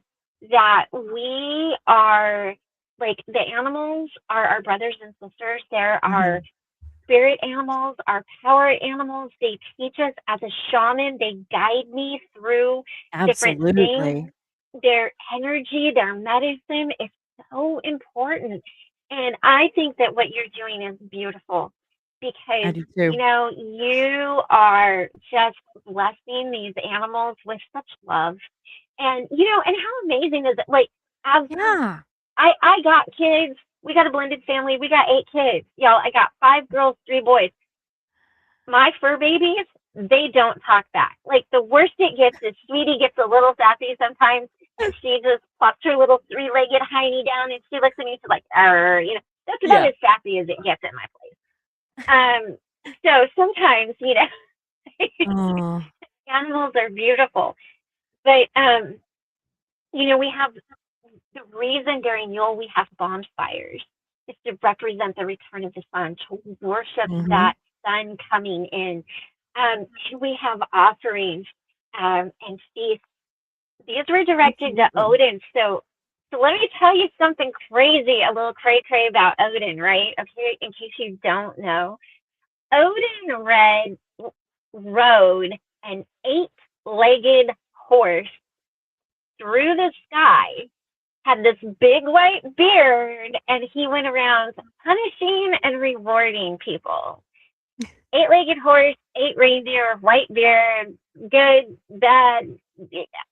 that we are, like, the animals are our brothers and sisters. They're our Mhm. spirit animals, our power animals. They teach us as a shaman. They guide me through different things. Absolutely. Their energy, their medicine is so important. And I think that what you're doing is beautiful I because, do too. you are just blessing these animals with such love. And how amazing is it? Like, as Yeah. I got kids. We got a blended family. We got 8 kids. Y'all, I got 5 girls, 3 boys. My fur babies, they don't talk back. Like, the worst it gets is Sweetie gets a little sassy sometimes, and she just plops her little three-legged hiney down, and she looks at me. She's like, That's about Yeah. as sassy as it gets at my place. Um, so sometimes, Oh. animals are beautiful, but we have the reason during Yule we have bonfires is to represent the return of the sun, to worship Mhm. that sun coming in. We have offerings, and feasts. These were directed to Absolutely. Odin. So let me tell you something crazy, a little cray cray about Odin, right? Okay, in case you don't know, Odin rode an eight-legged horse through the sky, had this big white beard, and he went around punishing and rewarding people. Eight-legged horse, eight reindeer, white beard, good, bad.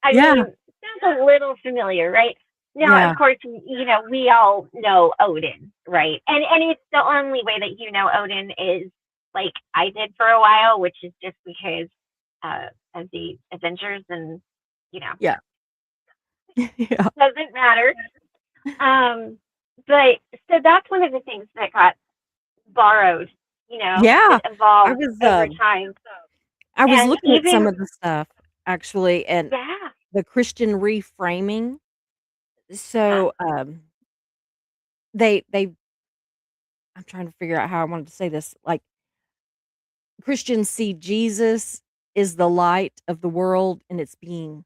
I Yeah. mean, sounds a little familiar, right? Now, Yeah. of course, we all know Odin, right? And it's the only way that you know Odin is like I did for a while, which is just because of the Avengers, and you know, Yeah. Yeah. doesn't matter. Um, but so that's one of the things that got borrowed. It Yeah. I evolved was, over um time, I was and looking at some even of the stuff actually, and yeah, the Christian reframing. uh-huh, So, they I'm trying to figure out how I wanted to say this. Like, Christians see Jesus is the light of the world, and it's being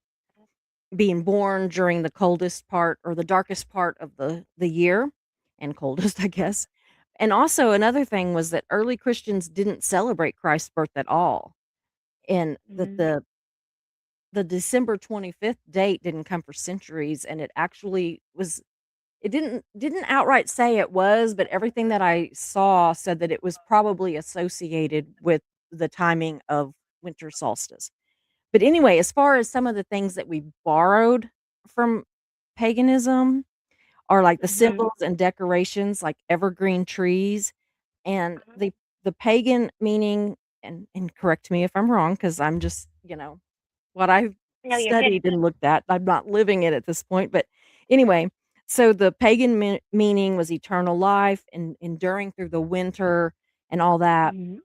born during the coldest part or the darkest part of the year, and coldest, I guess. And also another thing was that early Christians didn't celebrate Christ's birth at all, and that mm-hmm, the December 25th date didn't come for centuries, and it actually was it didn't outright say it was, but everything that I saw said that it was probably associated with the timing of winter solstice. But anyway, as far as some of the things that we borrowed from paganism are like the mm-hmm, symbols and decorations, like evergreen trees, and the pagan meaning, and correct me if I'm wrong, because I'm just, what I've No, you're good. studied and looked at. I'm not living it at this point, but anyway, so the pagan meaning was eternal life and enduring through the winter and all that. Mm-hmm.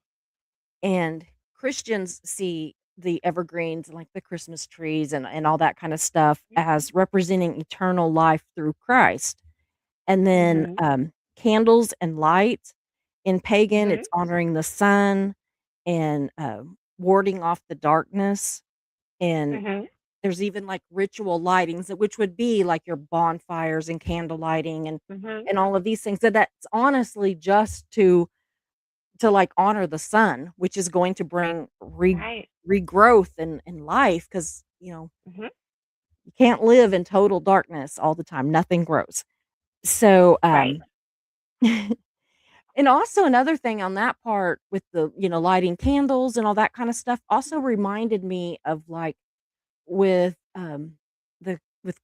And Christians see the evergreens, like the Christmas trees and all that kind of stuff, as representing eternal life through Christ. And then, Mm-hmm. candles and light. In pagan, Mm-hmm. it's honoring the sun and, warding off the darkness, and Mm-hmm. there's even, like, ritual lightings, which would be, like, your bonfires and candle lighting Mm-hmm. and all of these things, so that's honestly just to, like, honor the sun, which is going to bring Right. regrowth and life, because Mm-hmm. you can't live in total darkness all the time, nothing grows. So, Right. and also another thing on that part with the, lighting candles and all that kind of stuff also reminded me of, like, with, with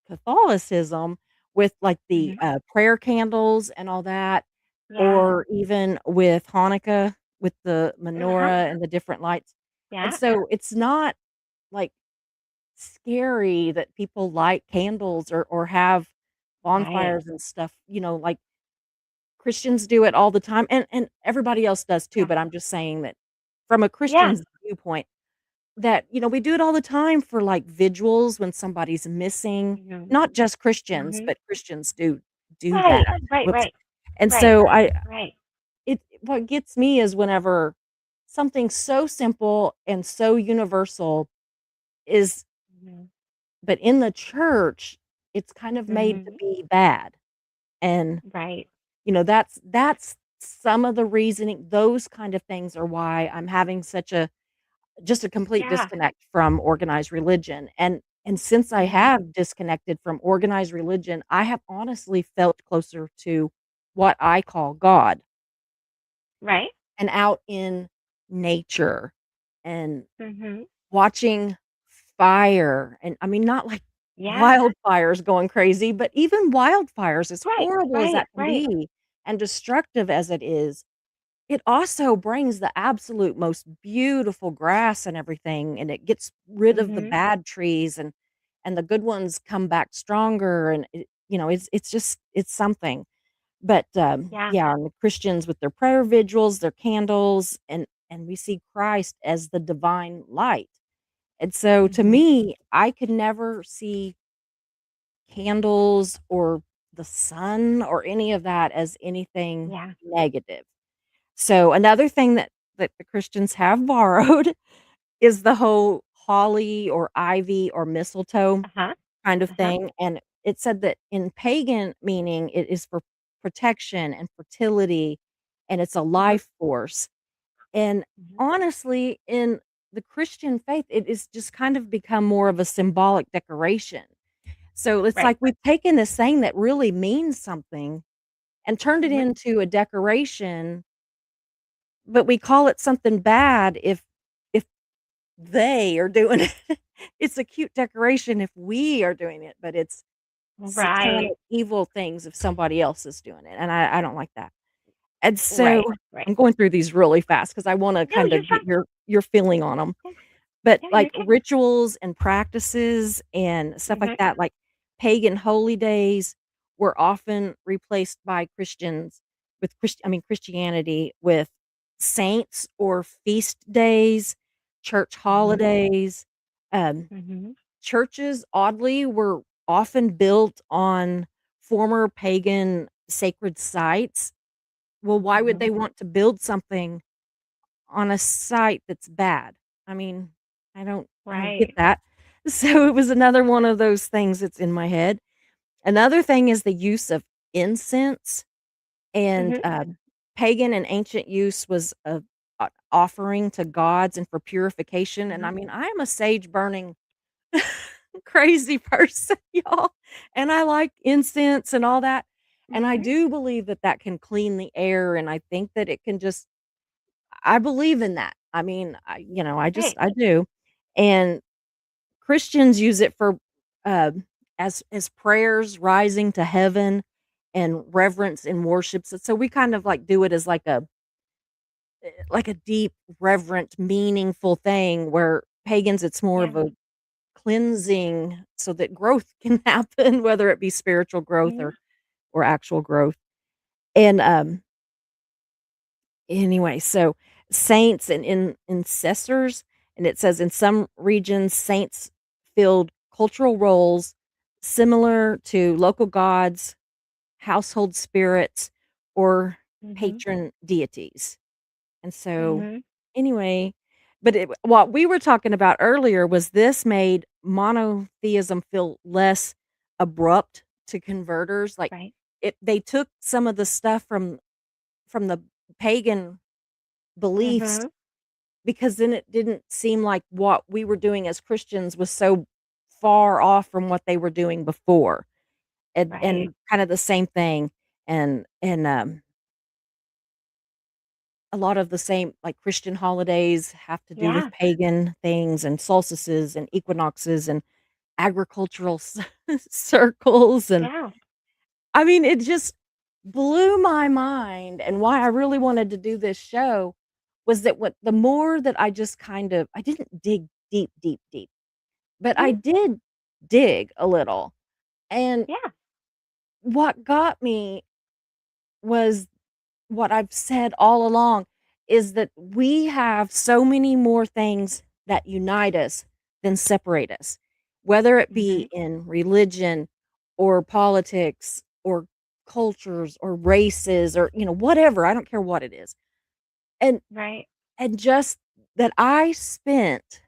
Catholicism, with, like, the, Mm-hmm. prayer candles and all that, Yeah. or even with Hanukkah, with the Uh-huh. menorah and the different lights, and Yeah. so it's not, like, scary that people light candles or have Right. bonfires and stuff, like, Christians do it all the time, and everybody else does too, Yeah. but I'm just saying that from a Yeah. Christian's viewpoint, that, we do it all the time for, like, vigils when somebody's missing, Mm-hmm. not just Christians, Mm-hmm. but Christians do that. Right. Right. Whoops. Right. And Right. so Right. what gets me is whenever something so simple and so universal is Mm-hmm. but in the church, it's kind of made to Mm-hmm. be bad, and, Right. that's some of the reasoning. Those kind of things are why I'm having such a just a complete Yeah. disconnect from organized religion, and since I Mm-hmm. have disconnected from organized religion, I have honestly felt closer to what I call God, Right. and out in nature, and Mm-hmm. watching fire, and I mean, not like Yeah. wildfires going crazy, but even wildfires, as Right. horrible as Right. that can Right. be and destructive as it is, it also brings the absolute most beautiful grass and everything, and it gets rid of the Mm-hmm. bad trees, and the good ones come back stronger, and it's just it's something. But, Yeah. yeah, and the Christians with their prayer vigils, their candles, and we see Christ as the divine light. And so to Mm-hmm. me, I could never see candles or the sun or any of that as anything Yeah. negative. So another thing that the Christians have borrowed is the whole holly or ivy or mistletoe Uh-huh. kind of Uh-huh. thing, and it said that in pagan meaning, it is for protection and fertility, and it's a Mm-hmm. life force. And Mm-hmm. honestly, in the Christian faith, it is just kind of become more of a symbolic decoration. So it's Right. like we've taken this thing that really means something and turned it Mm-hmm. into a decoration, but we call it something bad if they are doing it. It's a cute decoration if we are doing it, but it's satanic Right. evil things if somebody else is doing it, and I don't like that. And so Right. Right. I'm going through these really fast because I wanna No, kinda you're get fine. your feeling on them. Yeah. But, Yeah, like, you're good. rituals and practices and stuff like Mm-hmm. that, like pagan holy days were often replaced by Christians with Christianity with saints or feast days, church Mm-hmm. holidays. Um, Mm-hmm. Churches, oddly, were often built on former pagan sacred sites. Well, why would Mm-hmm. they want to build something on a site that's bad? I mean, I don't get Right. that. So it was another one of those things that's in my head. Another thing is the use of incense, and, Mm-hmm. pagan and ancient use was of offering to gods and for purification, and Mm-hmm. I mean, I am a sage burning crazy person, y'all, and I like incense and all that, and I Mm-hmm. do believe that that can clean the air, and I think that it can just I believe in that. I mean, Right. I do. And Christians use it for as prayers rising to heaven and reverence and worship. So we kind of like do it as like a deep, reverent, meaningful thing where pagans it's more of Yeah. a cleansing so that growth can happen, whether it be spiritual growth Mhm. or actual growth. And, anyway, so saints and intercessors, and it says in some regions, saints filled cultural roles similar to local gods, household spirits, or Mhm. patron deities. And so, Mhm. anyway, but what we were talking about earlier was this made monotheism feel less abrupt to converters. Like Right. they took some of the stuff from the pagan beliefs Mhm. because then it didn't seem like what we were doing as Christians was so far off from what they were doing before. Right. And kind of the same thing. And a lot of the same, like, Christian holidays have to do with Yeah. pagan things and solstices and equinoxes and agricultural circles, and, Yeah. I mean, it just blew my mind, and why I really wanted to do this show was that what the more that I just kind of I didn't dig deep, deep, deep, but Mhm. I did dig a little, and Yeah. what got me was what I've said all along is that we have so many more things that unite us than separate us, whether it be Mhm. in religion or politics or cultures or races or whatever. I don't care what it is. And Right. and just that I spent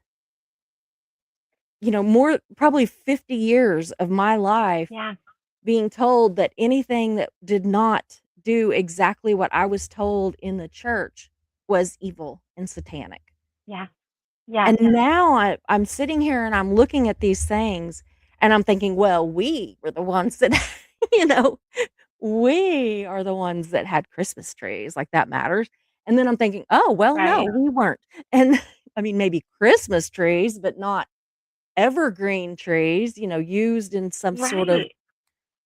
more probably 50 years of my life Yeah. being told that anything that did not do exactly what I was told in the church was evil and satanic. Yeah. Yes. And now I'm sitting here and I'm looking at these things and I'm thinking, well, we were the ones that, you know, we are the ones that had Christmas trees, like that matters. And then I'm thinking, oh, well, no, Right. we weren't. And I mean, maybe Christmas trees, but not evergreen trees, used in some sort of Right.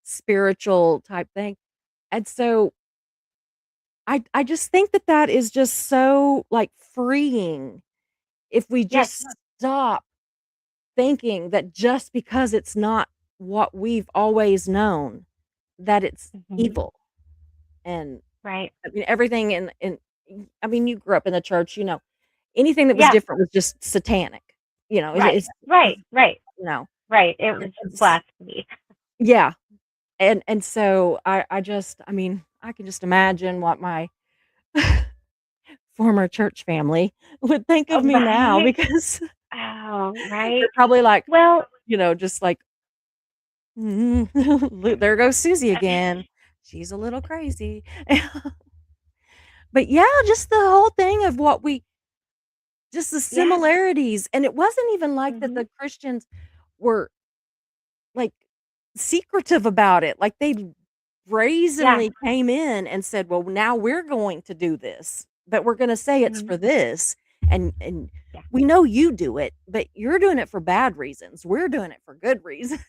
spiritual type thing. And so I just think that that is just so, like, freeing if we Yes. just stop thinking that just because it's not what we've always known, that it's Mhm. evil. And, Right. I mean, everything in I mean, you grew up in the church, anything that was Yeah. different was just satanic. Right. It's Right. Right. you know, Right. It was it's blasphemy. yeah. And so I mean, I can just imagine what my former church family would think of me now Right. because Oh, they're right. probably like, Well, just like, "Mhm, look, there goes Susie again. She's a little crazy." But yeah, just the whole thing of what we just the yeah. similarities, and it wasn't even like that Mhm. the Christians were, like, secretive about it, like, they Yeah. brazenly came in and said, "Well, now we're going to do this, but we're gonna say it's Mhm. for this, and Yeah. we know you do it, but you're doing it for bad reasons. We're doing it for good reasons."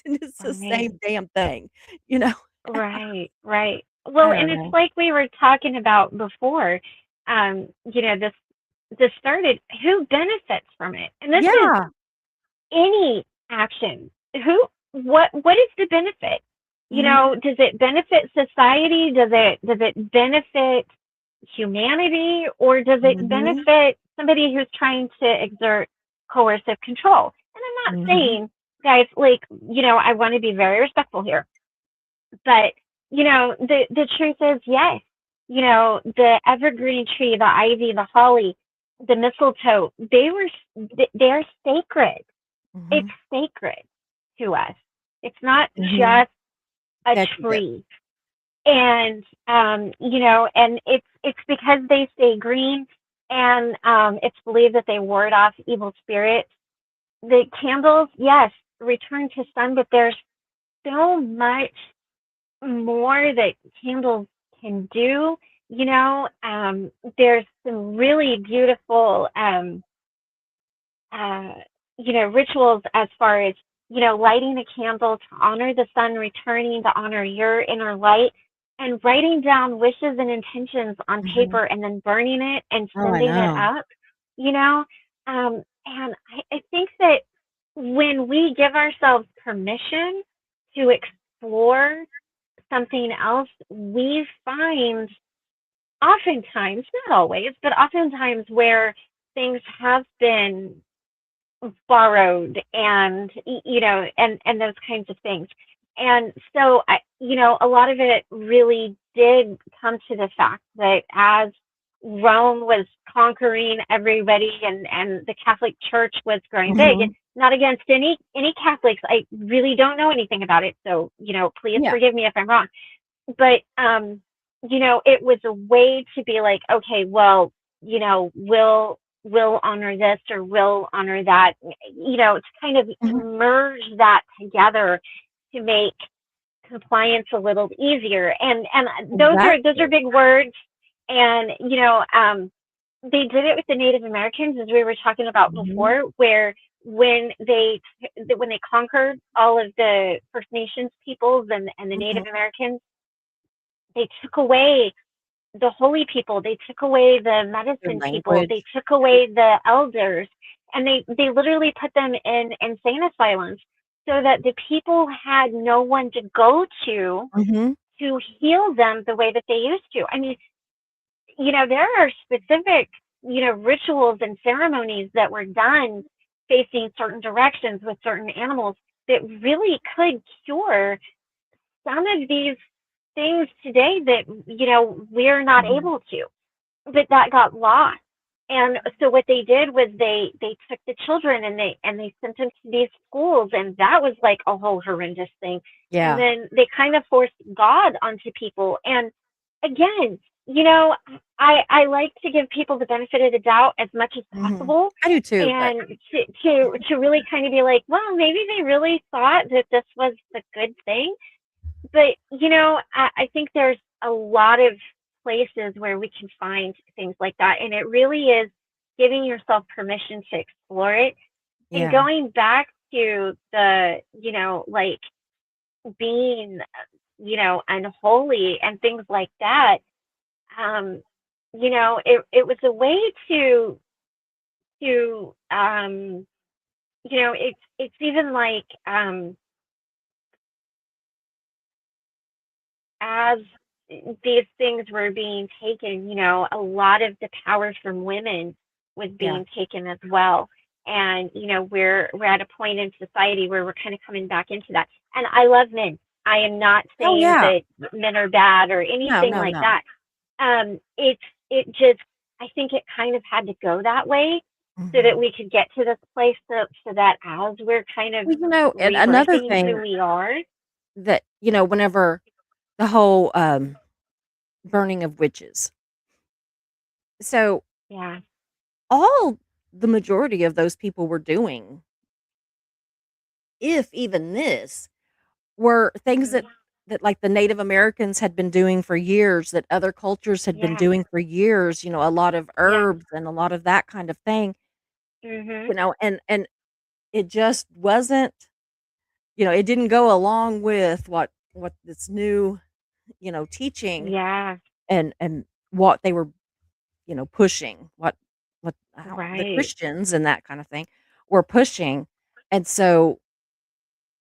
And it's the Right. same damn thing, you know? Right. Right. I Well, don't and it's know. like we were talking about before. This started. Who benefits from it? And this is Yeah. any action. What is the benefit? Mhm, Does it benefit society? Does it benefit humanity, or does it mhm, benefit somebody who's trying to exert coercive control? And I'm not mhm, saying, guys, like, I want to be very respectful here, but the truth is, yes, the evergreen tree, the ivy, the holly, the mistletoe, they're sacred. It's mhm, sacred to us. It's not mhm. just a Heck yeah. tree. And and it's because they stay green, and it's believed that they ward off evil spirits. The candles, yes, return to sun, but there's so much more that candles can do. There's some really beautiful uh, rituals as far as, lighting the candle to honor the sun returning, to honor your inner light, and writing down wishes and intentions on Mhm. paper and then burning it and Oh, I sending it know. up, you know? And I think that when we give ourselves permission to explore something else, we find oftentimes, not always, but oftentimes where things have been borrowed and and those kinds of things. And so a lot of it really did come to the fact that as Rome was conquering everybody and the Catholic Church was growing big, and Mhm. not against any Catholics, I really don't know anything about it, so please Yeah. forgive me if I'm wrong. But it was a way to be like, okay, well, we'll honor this or we'll honor that, to kind of Mhm. merge that together to make compliance a little easier. And those are Exactly. big words. And they did it with the Native Americans, as we were talking about Mhm. before, where when they conquered all of the First Nations peoples and the Native Mhm. Americans, they took away the holy people, they took away the Their medicine people, they language. took away the elders, and they literally put them in insane asylums so that the people had no one to go Mhm. to heal them the way that they used to. I mean, there are specific, rituals and ceremonies that were done facing certain directions with certain animals that really could cure some of these things today that we're not Mhm. able to, but that got lost. And so what they did was they took the children and they sent them to these schools, and that was like a whole horrendous thing. And Yeah. then they kind of forced God onto people. And again, I like to give people the benefit of the doubt as much as Mhm. possible, I do too, but and to really kind of be like, well, maybe they really thought that this was the good thing. But I think there's a lot of places where we can find things like that, and it really is giving yourself permission to explore it. And yeah. going back to the like being unholy and things like that. um it was a way to it's even like, as these things were being taken, a lot of the power from women was Yeah. being taken as well. And we're at a point in society where we're kind of coming back into that. And I love men. I am not Oh, saying yeah. that men are bad or No, anything no, like no. that. It just, I think it kind of had to go that way so that Mhm. we could get to this place, so that as we're kind of Well, and another rebirthing who thing we are. that, whenever the whole, burning of witches. So, Yeah. all the majority of those people were doing, if even this, were things that Mhm. like, the Native Americans had been doing for years, that other cultures had been Yeah. doing for years, a lot of Yeah. herbs and a lot of that kind of thing, Mhm. and it just wasn't, it didn't go along with what this new, teaching Yeah. and what they were, pushing, what how the Right. Christians and that kind of thing were pushing, and so,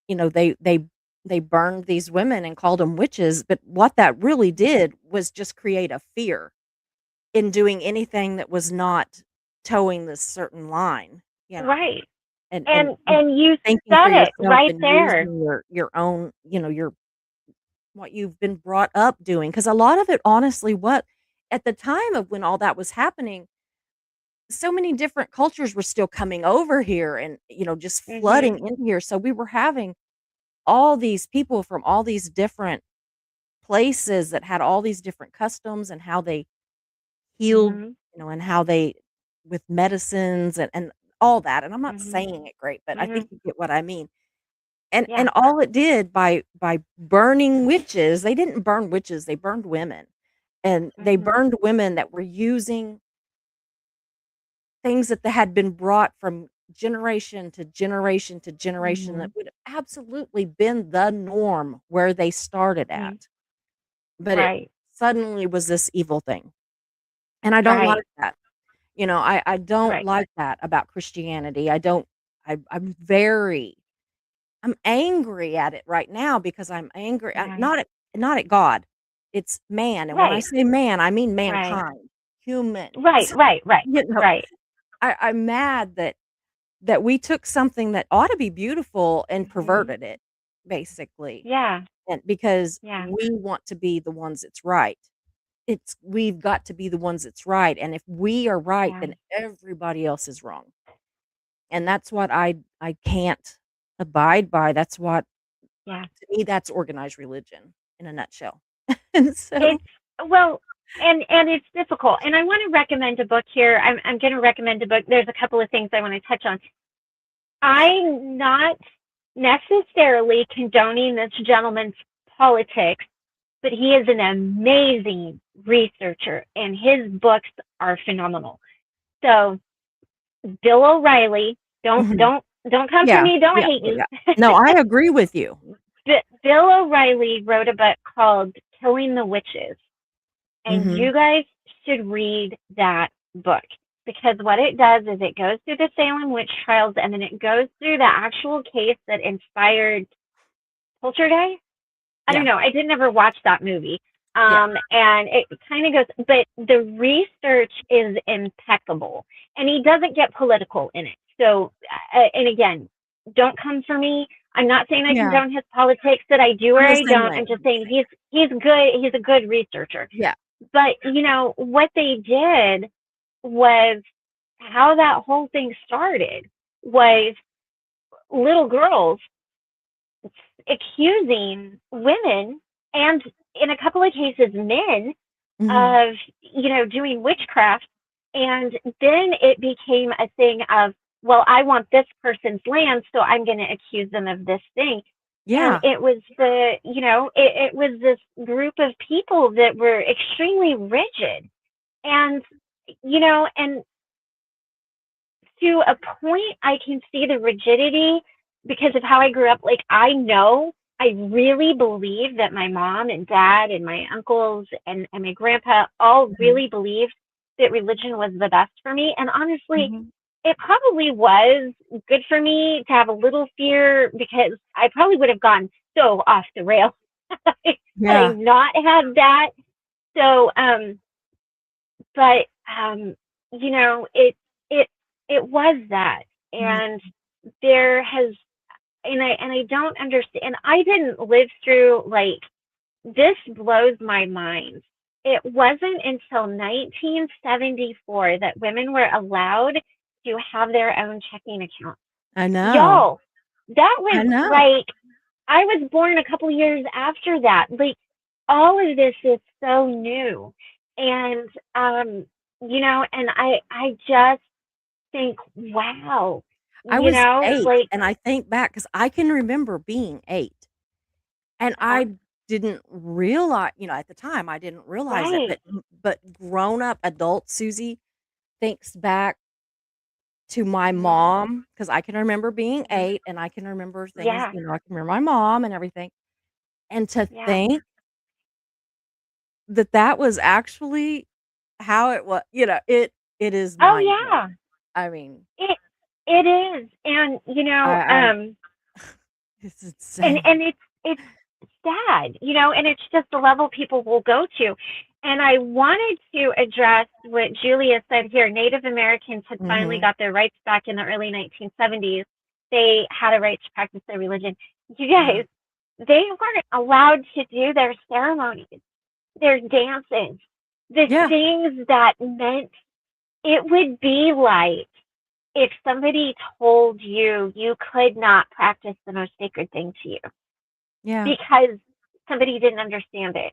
they burned these women and called them witches, but what that really did was just create a fear in doing anything that was not towing this certain line, Right. and And you thinking for said it yourself right and there. using your own, your what you've been brought up doing, because a lot of it honestly what at the time of when all that was happening, so many different cultures were still coming over here and, just Mhm. flooding in here, so we were having all these people from all these different places that had all these different customs and how they healed, Mhm. and how they with medicines and all that, and I'm not Mhm. saying it great, but I think Mhm. you get what I mean. And Yeah. all it did by burning witches, they didn't burn witches, they burned women, and they Mhm. burned women that were using things that they had been brought from generation to generation to generation that Mhm. would absolutely been the norm where they started at, Mhm. but it Right. suddenly was this evil thing, and I don't like Right. that. I don't Right. like that about Christianity. I don't I'm angry at it right now because I'm angry Right. not at God. It's man, and when I Right. say man, I mean Right. mankind, humans. Right. Right. Right. You know, Right. I'm mad that we took something that ought to be beautiful and Hmm. perverted it, basically, Yeah. and because Yeah. we want to be the ones that's right. We've got to be the ones that's right, and if we are right, Yeah. then everybody else is wrong, and that's what I can't abide by. That's what Yeah. to me, that's organized religion in a nutshell. And so It's well, and it's difficult. And I want to recommend a book here. I'm going to recommend a book. There's a couple of things I want to touch on. I'm not necessarily condoning this gentleman's politics, but he is an amazing researcher, and his books are phenomenal. So Bill O'Reilly, don't Mhm. don't don't come for Yeah, me. Don't yeah, hate yeah, me. yeah. No, I agree with you. Bill O'Reilly wrote a book called Killing the Witches, and Mhm. you guys should read that book because what it does is it goes through the Salem witch trials and then it goes through the actual case that inspired Poltergeist. I don't Yeah, know. I didn't ever watch that movie. yeah. And it kind of goes, but the research is impeccable, and he doesn't get political in it. So, and again, don't come for me. I'm not saying I Yeah. condone his politics, that I do or I'm the I same don't. way, I'm just I'm the saying same way. he's good. He's a good researcher. Yeah. But what they did was how that whole thing started was little girls accusing women and in a couple of cases men Mhm. of doing witchcraft, and then it became a thing of, well, I want this person's land, so I'm going to accuse them of this thing. And Yeah. it was it was this group of people that were extremely rigid, and and to a point, I can see the rigidity because of how I grew up. Like, I really believe that my mom and dad and my uncles and my grandpa all Mhm. really believed that religion was the best for me. And honestly, Mhm. it probably was good for me to have a little fear because I probably would have gone so off the rails had I Yeah. not had that. So, but it it was that, Mhm. and there has, and I don't understand. And I didn't live through, like, this blows my mind. It wasn't until 1974 that women were allowed to have their own checking account. I know. Y'all, that I was know. like, I was born a couple years after that. Like, all of this is so new. And and I just think, wow, I was 8, like, and I think back because I can remember being 8, and uh-huh, I didn't realize, at the time, I didn't realize it, right. but grown up adult Susie thinks back to my Mhm. mom, because I can remember being Mhm. 8, and I can remember things, Yeah. I can remember my mom and everything, and to Yeah. think that that was actually how it was, it is Oh mind blowing. yeah. I mean, It it is. And I it's insane. it's sad, and it's just the level people will go to. And I wanted to address what Julia said here. Native Americans had finally Mhm, got their rights back in the early 1970s. They had a right to practice their religion. You yeah. guys, they weren't allowed to do their ceremonies, their dances, the Yeah, things that meant. It would be like if somebody told you you could not practice the most sacred thing to you yeah, because somebody didn't understand it.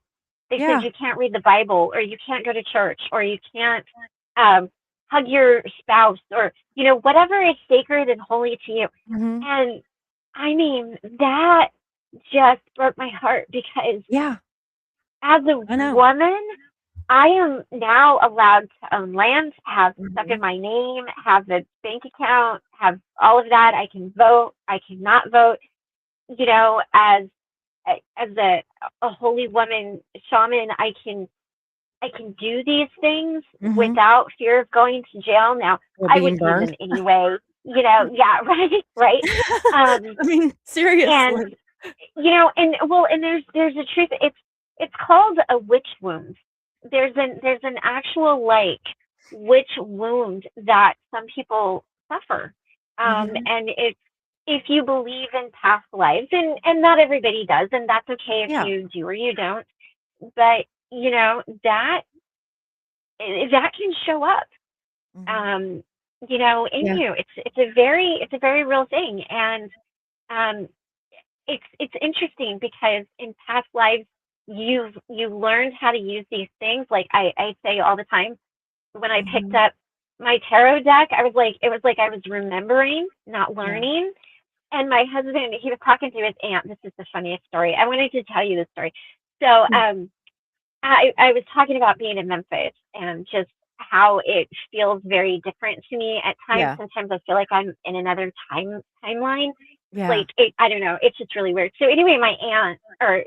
They said yeah, you can't read the Bible, or you can't go to church, or you can't um, hug your spouse, or whatever is sacred and holy to you. mhm, And I mean, that just broke my heart because yeah, as a I know. woman, I am now allowed to own land, have stuff in Mhm, my name, have a bank account, have all of that. I can vote. I cannot vote. As a holy woman shaman, I can do these things mhm. without fear of going to jail. Now, Or I would being do burned. them anyway. Yeah, right. Um, I mean, and seriously. and there's a truth. It's called a witch wound. There's an actual like witch wound that some people suffer, Mhm. and it's if you believe in past lives, and not everybody does, and that's okay if Yeah. you do or you don't. But that can show up, Mhm. um, in Yeah. you. It's a very real thing, and um, it's interesting because in past lives you've learned how to use these things. Like I say all the time, when I picked Mhm. up my tarot deck, it was like I was remembering, not Yeah. learning. And my husband, he was talking to his aunt. This is the funniest story. I wanted to tell you this story. So Mm. I was talking about being in Memphis and just how it feels very different to me at times. Yeah. Sometimes I feel like I'm in another timeline. Yeah. Like I don't know, it's just really weird. So anyway, my aunt or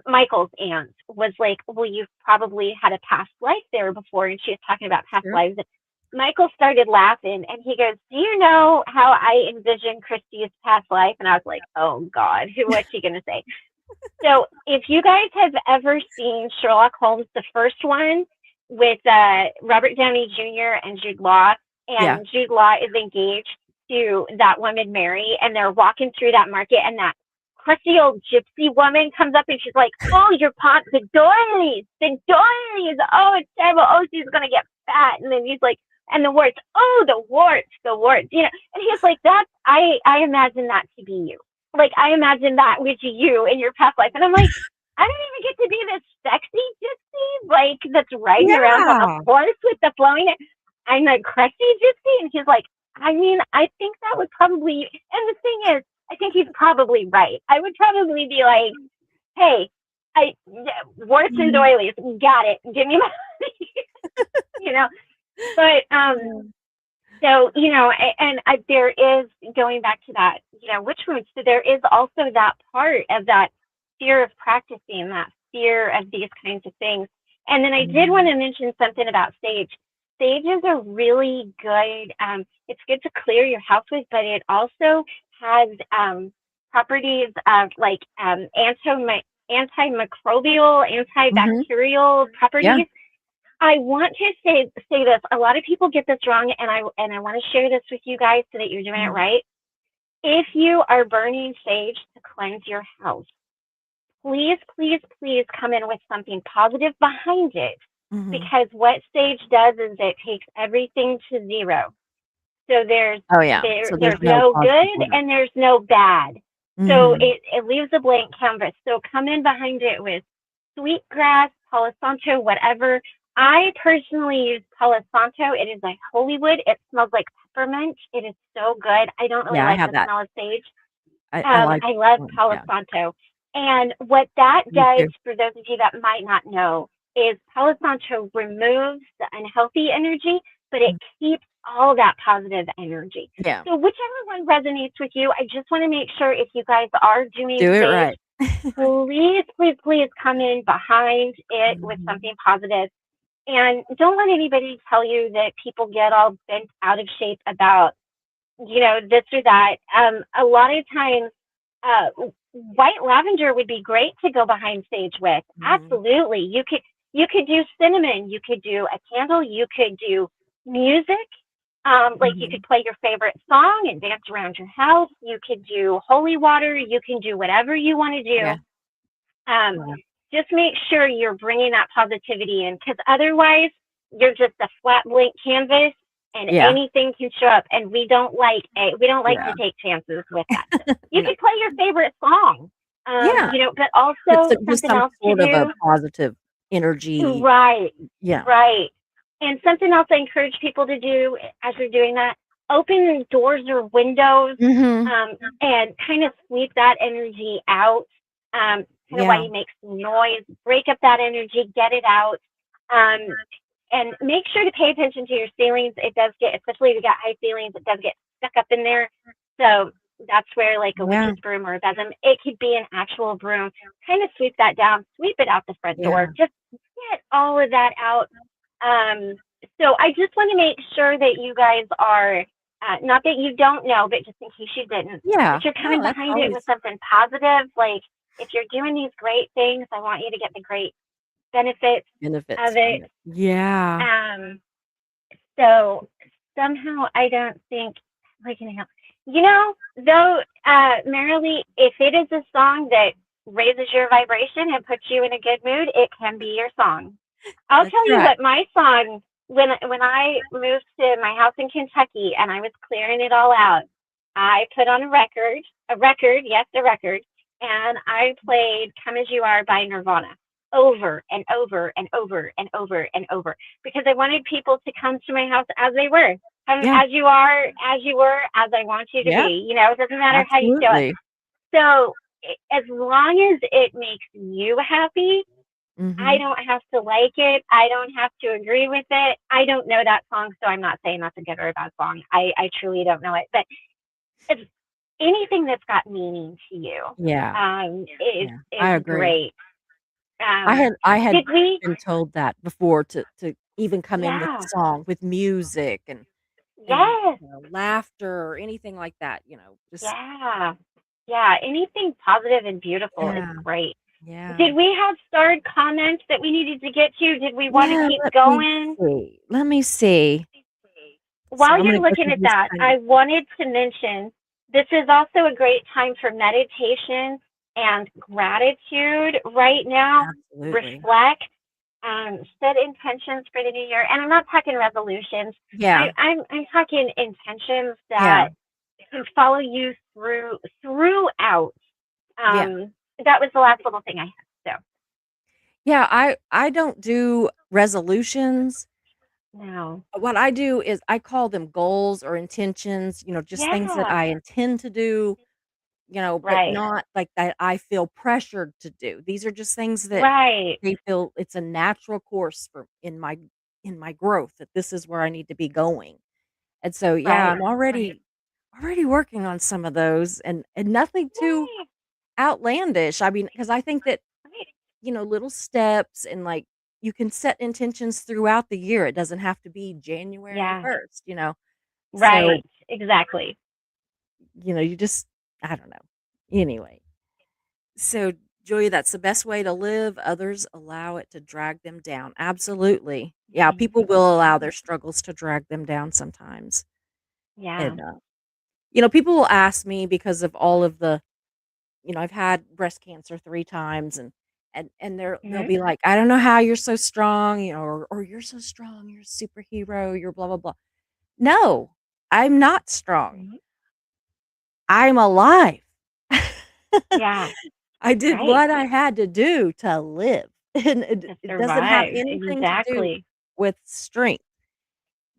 Michael's aunt was like, "Well, you've probably had a past life there before," and she was talking about past Sure. lives. And Michael started laughing, and he goes, "Do you know how I envision Christy's past life?" And I was like, "Oh God, what's she gonna say?" So if you guys have ever seen Sherlock Holmes, the first one with Robert Downey Jr. and Jude Law, Yeah. and Jude Law is engaged to that woman Mary, and they're walking through that market, and that crusty old gypsy woman comes up and she's like, "Oh, your pot, the doilies. Oh, it's terrible. Oh, she's gonna get fat." And then he's like, "And the warts. Oh, the warts, the warts." And he's like, "That's I imagine that to be you." Like I imagine that with you in your past life. And I'm like, I don't even get to be this sexy gypsy, like that's riding around on a Yeah. horse with the flowing hair. I'm a crusty gypsy. And he's like, I mean, I think that would probably, and the thing is, I think he's probably right. I would probably be like, hey, warts and Mhm. doilies, got it. Give me my, you know, but, Yeah. so, there is, going back to that, which roots, so there is also that part of that fear of practicing, that fear of these kinds of things. And then I did want Mhm. to mention something about sage. Sage is a really good, it's good to clear your house with, but it also has properties of like antimicrobial, Mhm. antibacterial Yeah. properties. I want to say this. A lot of people get this wrong, and I want to share this with you guys so that you're doing it Mhm. right. If you are burning sage to cleanse your house, please, please, please come in with something positive behind it, Mhm. because what sage does is it takes everything to zero. So there's Oh, yeah. there So there's there's no no positive good in it. and there's no bad. So Mhm. it leaves a blank canvas. So come in behind it with sweetgrass, Palo Santo, whatever. I personally use Palo Santo. It is a holy wood. It smells like peppermint. It is so good. I don't really Yeah, I like have the that. smell of sage. I like I love one. Palo Yeah. Santo. And what that Me does, too. for those of you that might not know, is Palo Santo removes the unhealthy energy, but it Mm. keeps all that positive energy. Yeah. So whichever one resonates with you, I just want to make sure if you guys are doing Do it sage, right. please, please, please come in behind it with something Mhm. positive. And don't let anybody tell you that people get all bent out of shape about this or that. A lot of times, uh, white lavender would be great to go behind sage with. Mhm. Absolutely, you could do cinnamon, you could do a candle, you could do music. Like you could Mhm. play your favorite song and dance around your house. You could do holy water. You can do whatever you want to do. Yeah. Um, Yeah. just make sure you're bringing that positivity in, because otherwise you're just a flat blank canvas and Yeah. anything can show up, and we don't like to Yeah. take chances with that. So you No. can play your favorite song, Yeah. but It's also just something some else to sort of a do. positive energy. Right, Yeah. right. And something else I encourage people to do as you're doing that: open doors or windows, Mhm. and kind of sweep that energy out. Kind of while Yeah. you make some noise, break up that energy, get it out. Um, and make sure to pay attention to your ceilings. It does get, especially if you got high ceilings, it does get stuck up in there. So that's where like a Yeah. witch's broom or a besom, it could be an actual broom. Kind of sweep that down, sweep it out the front door. Yeah. Just get all of that out. Um, so I just want to make sure that you guys are Not that you don't know, but just in case you didn't, Yeah. that you're No, coming that's behind it with always something positive. Like, if you're doing these great things, I want you to get the great benefits of benefits from it. it. Yeah. Um, so somehow I don't think we can help. You know, though, Marilee, if it is a song that raises your vibration and puts you in a good mood, it can be your song. I'll That's tell you right. what my song when I moved to my house in Kentucky and I was clearing it all out, I put on yes, a record, and I played "Come as You Are" by Nirvana over and over and over and over and over because I wanted people to come to my house as they were. Come Yeah. as you are, as you were, as I want you to Yeah. be. You know, it doesn't matter how you show up. Absolutely. So as long as it makes you happy, I Mhm. don't have to like it. I don't have to agree with it. I don't know that song, so I'm not saying that's a good or a bad song. I truly don't know it. But it's anything that's got meaning to you Yeah. is Yeah. I is agree. great. I Um, had I had did we? been told that before to even come in with a Yeah. song, with music and, Yes. laughter or anything like that, just Yeah. Yeah. Anything positive and beautiful is yeah. great. Yeah. Did we have starred comments that we needed to get to? Did we want to Yeah, keep let me going? see. Let me see. So While I'm gonna you're go looking through at these that, kind of I wanted to mention this is also a great time for meditation and gratitude right now. absolutely. Reflect, set intentions for the new year. And I'm not talking resolutions. Yeah. I'm talking intentions Yeah. that can follow you throughout. Yeah. Um, that was the last little thing I had. So Yeah, I don't do resolutions. no. What I do is I call them goals or intentions, just things that Yeah. I intend to do, but Right. not like that I feel pressured to do. These are just things that Right. they feel it's a natural course for in my growth that this is where I need to be going. And so yeah, Right. I'm already working on some of those and nothing too Yay. outlandish. I mean, because I think that, Right. little steps and like you can set intentions throughout the year. It doesn't have to be January Yeah. 1st. So, Right. Exactly. you just I don't know. Anyway. So, Julia, that's the best way to live. Others allow it to drag them down. Absolutely. Yeah, people will allow their struggles to drag them down sometimes. Yeah. And, people will ask me because of all of the, I've had breast cancer 3 times and they'll Hmm. be like, "I don't know how you're so strong," or "You're so strong, you're a superhero, you're blah blah blah." No, I'm not strong. Hmm. I'm alive. Yeah. I did Right. what I had to do to live, and it To it doesn't have survive. anything to do Exactly. with strength.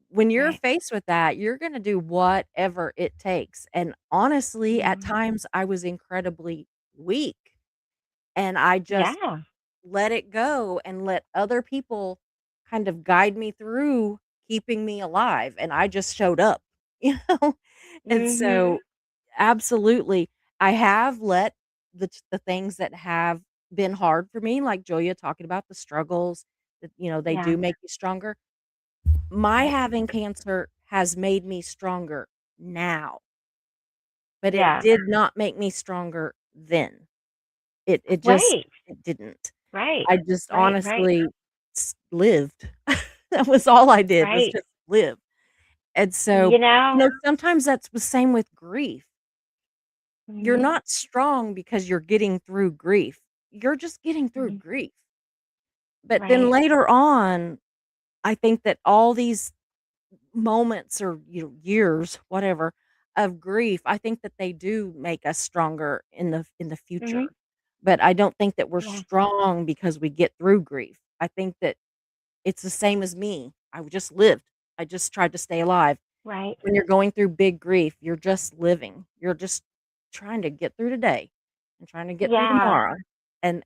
When you're Right. faced with that, you're gonna do whatever it takes, and honestly, at Hmm. times, I was incredibly weak, and I just Yeah. let it go and let other people kind of guide me through keeping me alive, and I just showed up, you know? And Hmm. so, absolutely, I have let the things that have been hard for me, like Julia talking about the struggles that, they Yeah. do make you stronger. My Right. having cancer has made me stronger now, but it Yeah. did not make me stronger then. It just Right. it didn't. Right. I just Right. Right. honestly lived. That was all I did was Right. just live. And so, You know. sometimes that's the same with grief. You're Hmm. not strong because you're getting through grief. You're just getting through Hmm. grief. But then Right. later on, I think that all these moments or years, whatever, of grief, I think that they do make us stronger in the Hmm. future. But I don't think that we're Yeah. strong because we get through grief. I think that it's the same as me. I just lived. I just tried to stay alive. Right. When you're going through big grief, you're just living. You're just trying to get through today and trying to get through Yeah. tomorrow.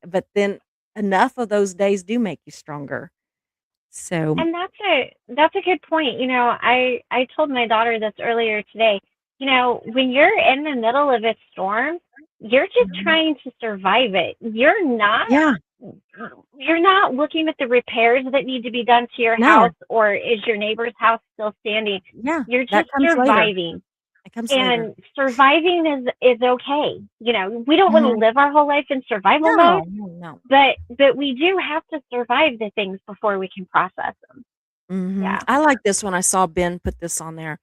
But then enough of those days do make you stronger. So, And that's a good point. You know, I told my daughter this earlier today. You know, when you're in the middle of a storm, you're just Mhm. trying to survive it. Yeah. You're not looking at the repairs that need to be done to your house, No. or is your neighbor's house still standing. Yeah. You're That just comes later. surviving, It comes later. and surviving is okay. We don't want to Mhm. live our whole life in survival mode, No, no, no. but we do have to survive the things before we can process them. Mhm. Yeah. I like this one. I saw Ben put this on there.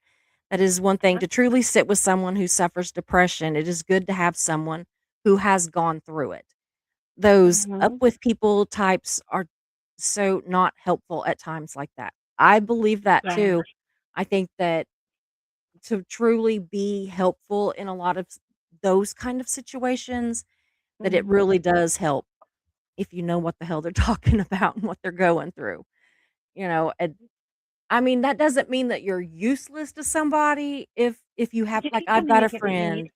That is one thing Uh-huh. to truly sit with someone who suffers depression. It is good to have someone who has gone through it. Those up Hmm. with people types are so not helpful at times like that. I believe that Yeah. too. I think that to truly be helpful in a lot of those kind of situations, that it Hmm. really does help if you know what the hell they're talking about and what they're going through. And I mean, that doesn't mean that you're useless to somebody if you have You like, can I've got a communicate what you need.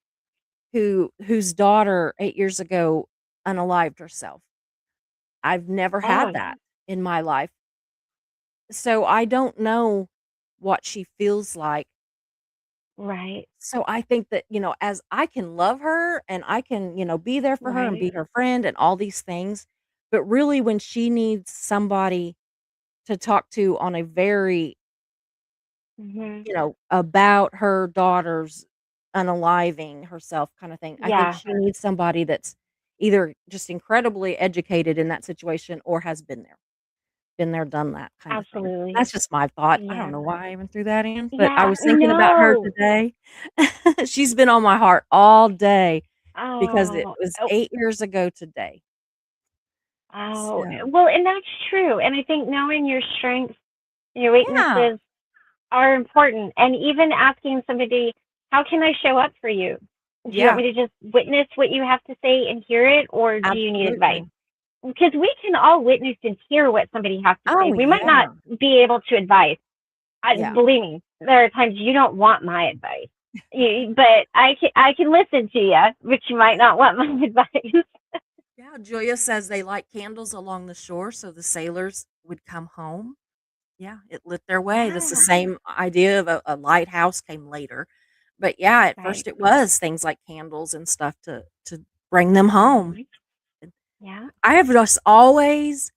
friend whose daughter 8 years ago unalived herself. I've never Oh, had yeah. that in my life, so I don't know what she feels like. Right. So I think that, as I can love her and I can, be there for her and Right. be her friend and all these things, but really when she needs somebody to talk to on a very, Hmm. about her daughter's unaliving herself kind of thing, I think Yeah. she needs somebody that's either just incredibly educated in that situation or has been there, done that kind of thing. Absolutely. That's just my thought. I don't Yeah. know why I even threw that in, but I Yeah. was thinking about her No. today. She's been on my heart all day because it Oh. was Oh. 8 years ago today. Oh. So, Well, and that's true. And I think knowing your strengths and your yeah, weaknesses are important. And even asking somebody, how can I show up for you? Do you want yeah, me to just witness what you have to say and hear it, or do you need advice? absolutely. Because we can all witness and hear what somebody has to say. Oh, We might not yeah, be able to advise. yeah. Believe me, there are times you don't want my advice, but I can listen to you, but you might not want my advice. Yeah, Julia says they light candles along the shore so the sailors would come home. Yeah, it lit their way. That's the Yeah, same idea of a lighthouse came later. But yeah, at right. first it was things like candles and stuff to bring them home. Hmm. And Yeah. I have just always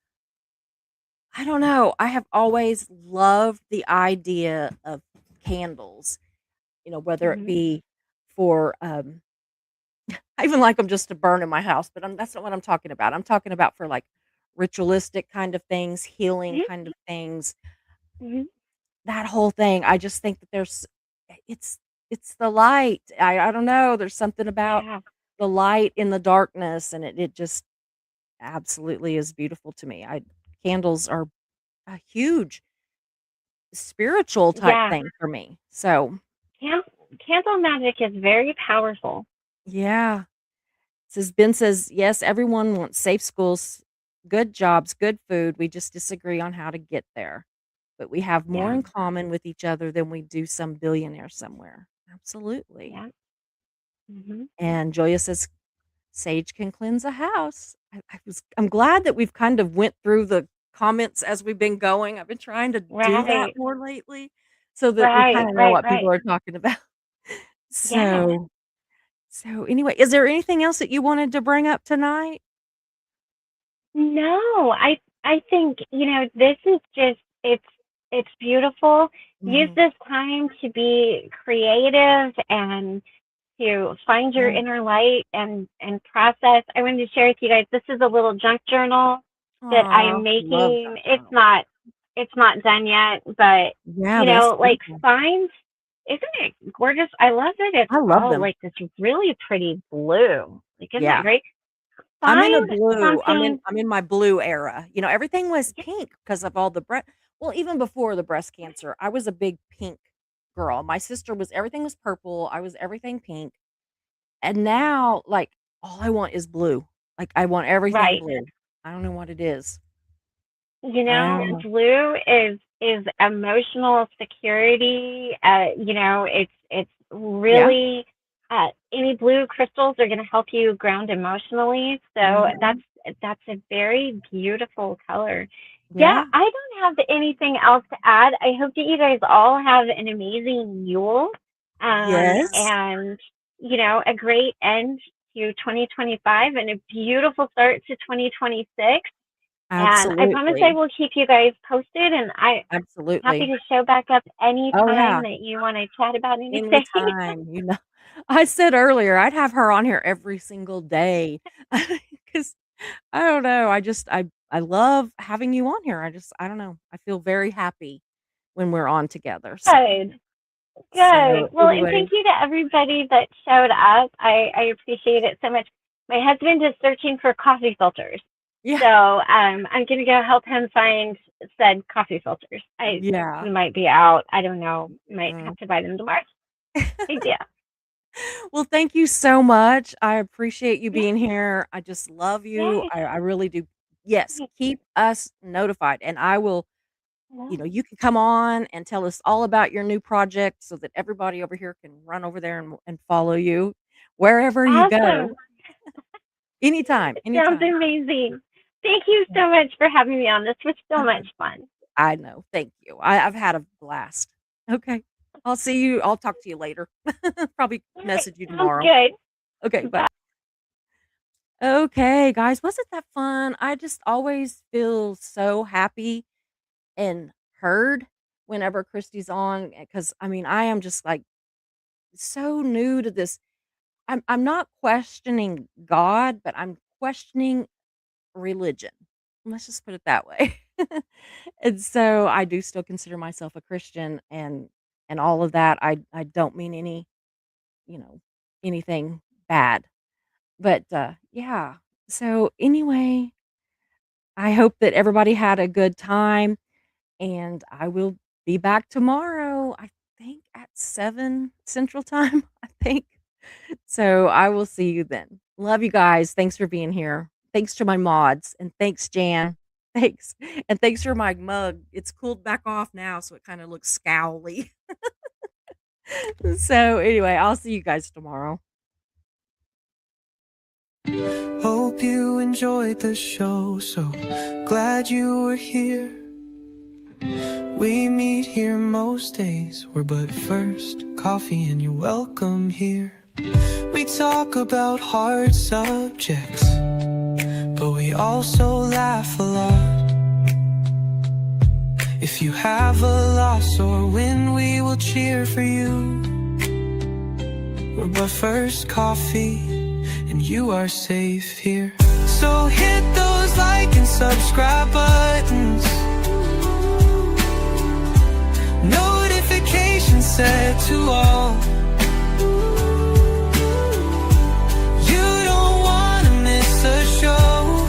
I don't know, I have always loved the idea of candles, whether it Hmm. be for I even like them just to burn in my house, but that's not what I'm talking about. I'm talking about for like ritualistic kind of things, healing Hmm. kind of things. Hmm. That whole thing, I just think that it's it's the light. I don't know, there's something about Yeah. the light in the darkness, and it just absolutely is beautiful to me. I Candles are a huge spiritual type Yeah. thing for me. So, Can- Candle magic is very powerful. yeah. Says Ben says, "Yes, everyone wants safe schools, good jobs, good food. We just disagree on how to get there. But we have more Yeah. in common with each other than we do some billionaire somewhere." Absolutely. Yeah. Hmm. And Joya says, "Sage can cleanse a house." I'm glad that we've kind of went through the comments as we've been going. I've been trying to do that Right. more lately so that we Right. kind of know Right. what people Right. are talking about. Yeah. So anyway, is there anything else that you wanted to bring up tonight? No, I think, this is just it's beautiful. Use Mhm. this time to be creative and to find your Yeah. inner light and process. I wanted to share with you guys, this is a little junk journal that I Aw, am love making. junk It's journals. not done yet, but Yeah, but that's like beautiful. find, isn't it gorgeous? I love that it's I love all them. like this really pretty blue. Like, isn't that Yeah. great? I'm in a Find blue. something. I'm in my blue era. Everything was pink because of all the well, even before the breast cancer, I was a big pink girl. My sister was everything was purple. I was everything pink. And now, like, all I want is blue. Like, I want everything Right. blue. I don't know what it is. I don't know. Blue is emotional security. It's Yeah. really, any blue crystals are going to help you ground emotionally. So Mhm. that's a very beautiful color. Yeah, Yeah. I don't have anything else to add. I hope that you guys all have an amazing Yule, Yes. and a great end to 2025 and a beautiful start to 2026. And I promise I Absolutely. will keep you guys posted. And I'm happy Absolutely. to show back up Oh, anytime yeah. that you want to chat about anything. Anytime, I said earlier, I'd have her on here every single day because I don't know, I love having you on here. I don't know, I feel very happy when we're on together, Good. so Good. Well, and anyway. thank you to everybody that showed up. I appreciate it so much. My husband is searching for coffee filters. Yeah, So I'm going to go help him find said coffee filters. yeah. They might be out. I don't know. Might Mm. have to buy them tomorrow. Big deal. Well, thank you so much. I appreciate you Yeah. being here. I just love you. Yay. I really do. Yes, keep us notified, and I will you can come on and tell us all about your new project so that everybody over here can run over there and follow you wherever you go. Awesome. Anytime, Sounds anytime. amazing. Thank you Yeah. so much for having me on. This was so Uh, much fun. I know. Thank you. I've had a blast. Okay. I'll talk to you later. Probably All right. message you Sounds tomorrow. good. Okay, bye. Bye. Okay, guys, wasn't that fun? I just always feel so happy and heard whenever Christy's on because I mean, I am just like so new to this. I'm not questioning God, but I'm questioning religion. Let's just put it that way. And so I do still consider myself a Christian and all of that. I don't mean you know, anything bad. But yeah. So anyway, I hope that everybody had a good time and I will be back tomorrow. I think at 7 Central Time, I think. So I will see you then. Love you guys. Thanks for being here. Thanks to my mods and thanks, Jan. Thanks. And thanks for my mug. It's cooled back off now, so it kind of looks scowly. So anyway, I'll see you guys tomorrow. Hope you enjoyed the show. So glad you were here. We meet here most days. We're but first coffee and you're welcome here. We talk about hard subjects, but we also laugh a lot. If you have a loss or win, we will cheer for you. We're but first coffee and you are safe here. So hit those like and subscribe buttons, notifications set to all. You don't wanna miss a show,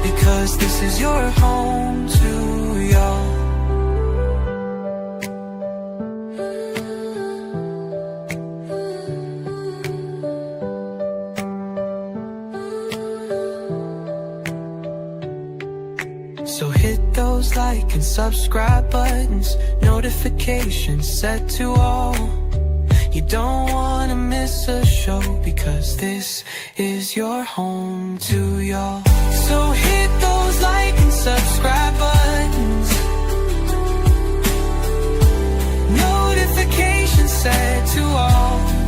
because this is your home to y'all. So hit those like and subscribe buttons, notifications set to all. You don't wanna miss a show, because this is your home to y'all. So hit those like and subscribe buttons, notifications set to all.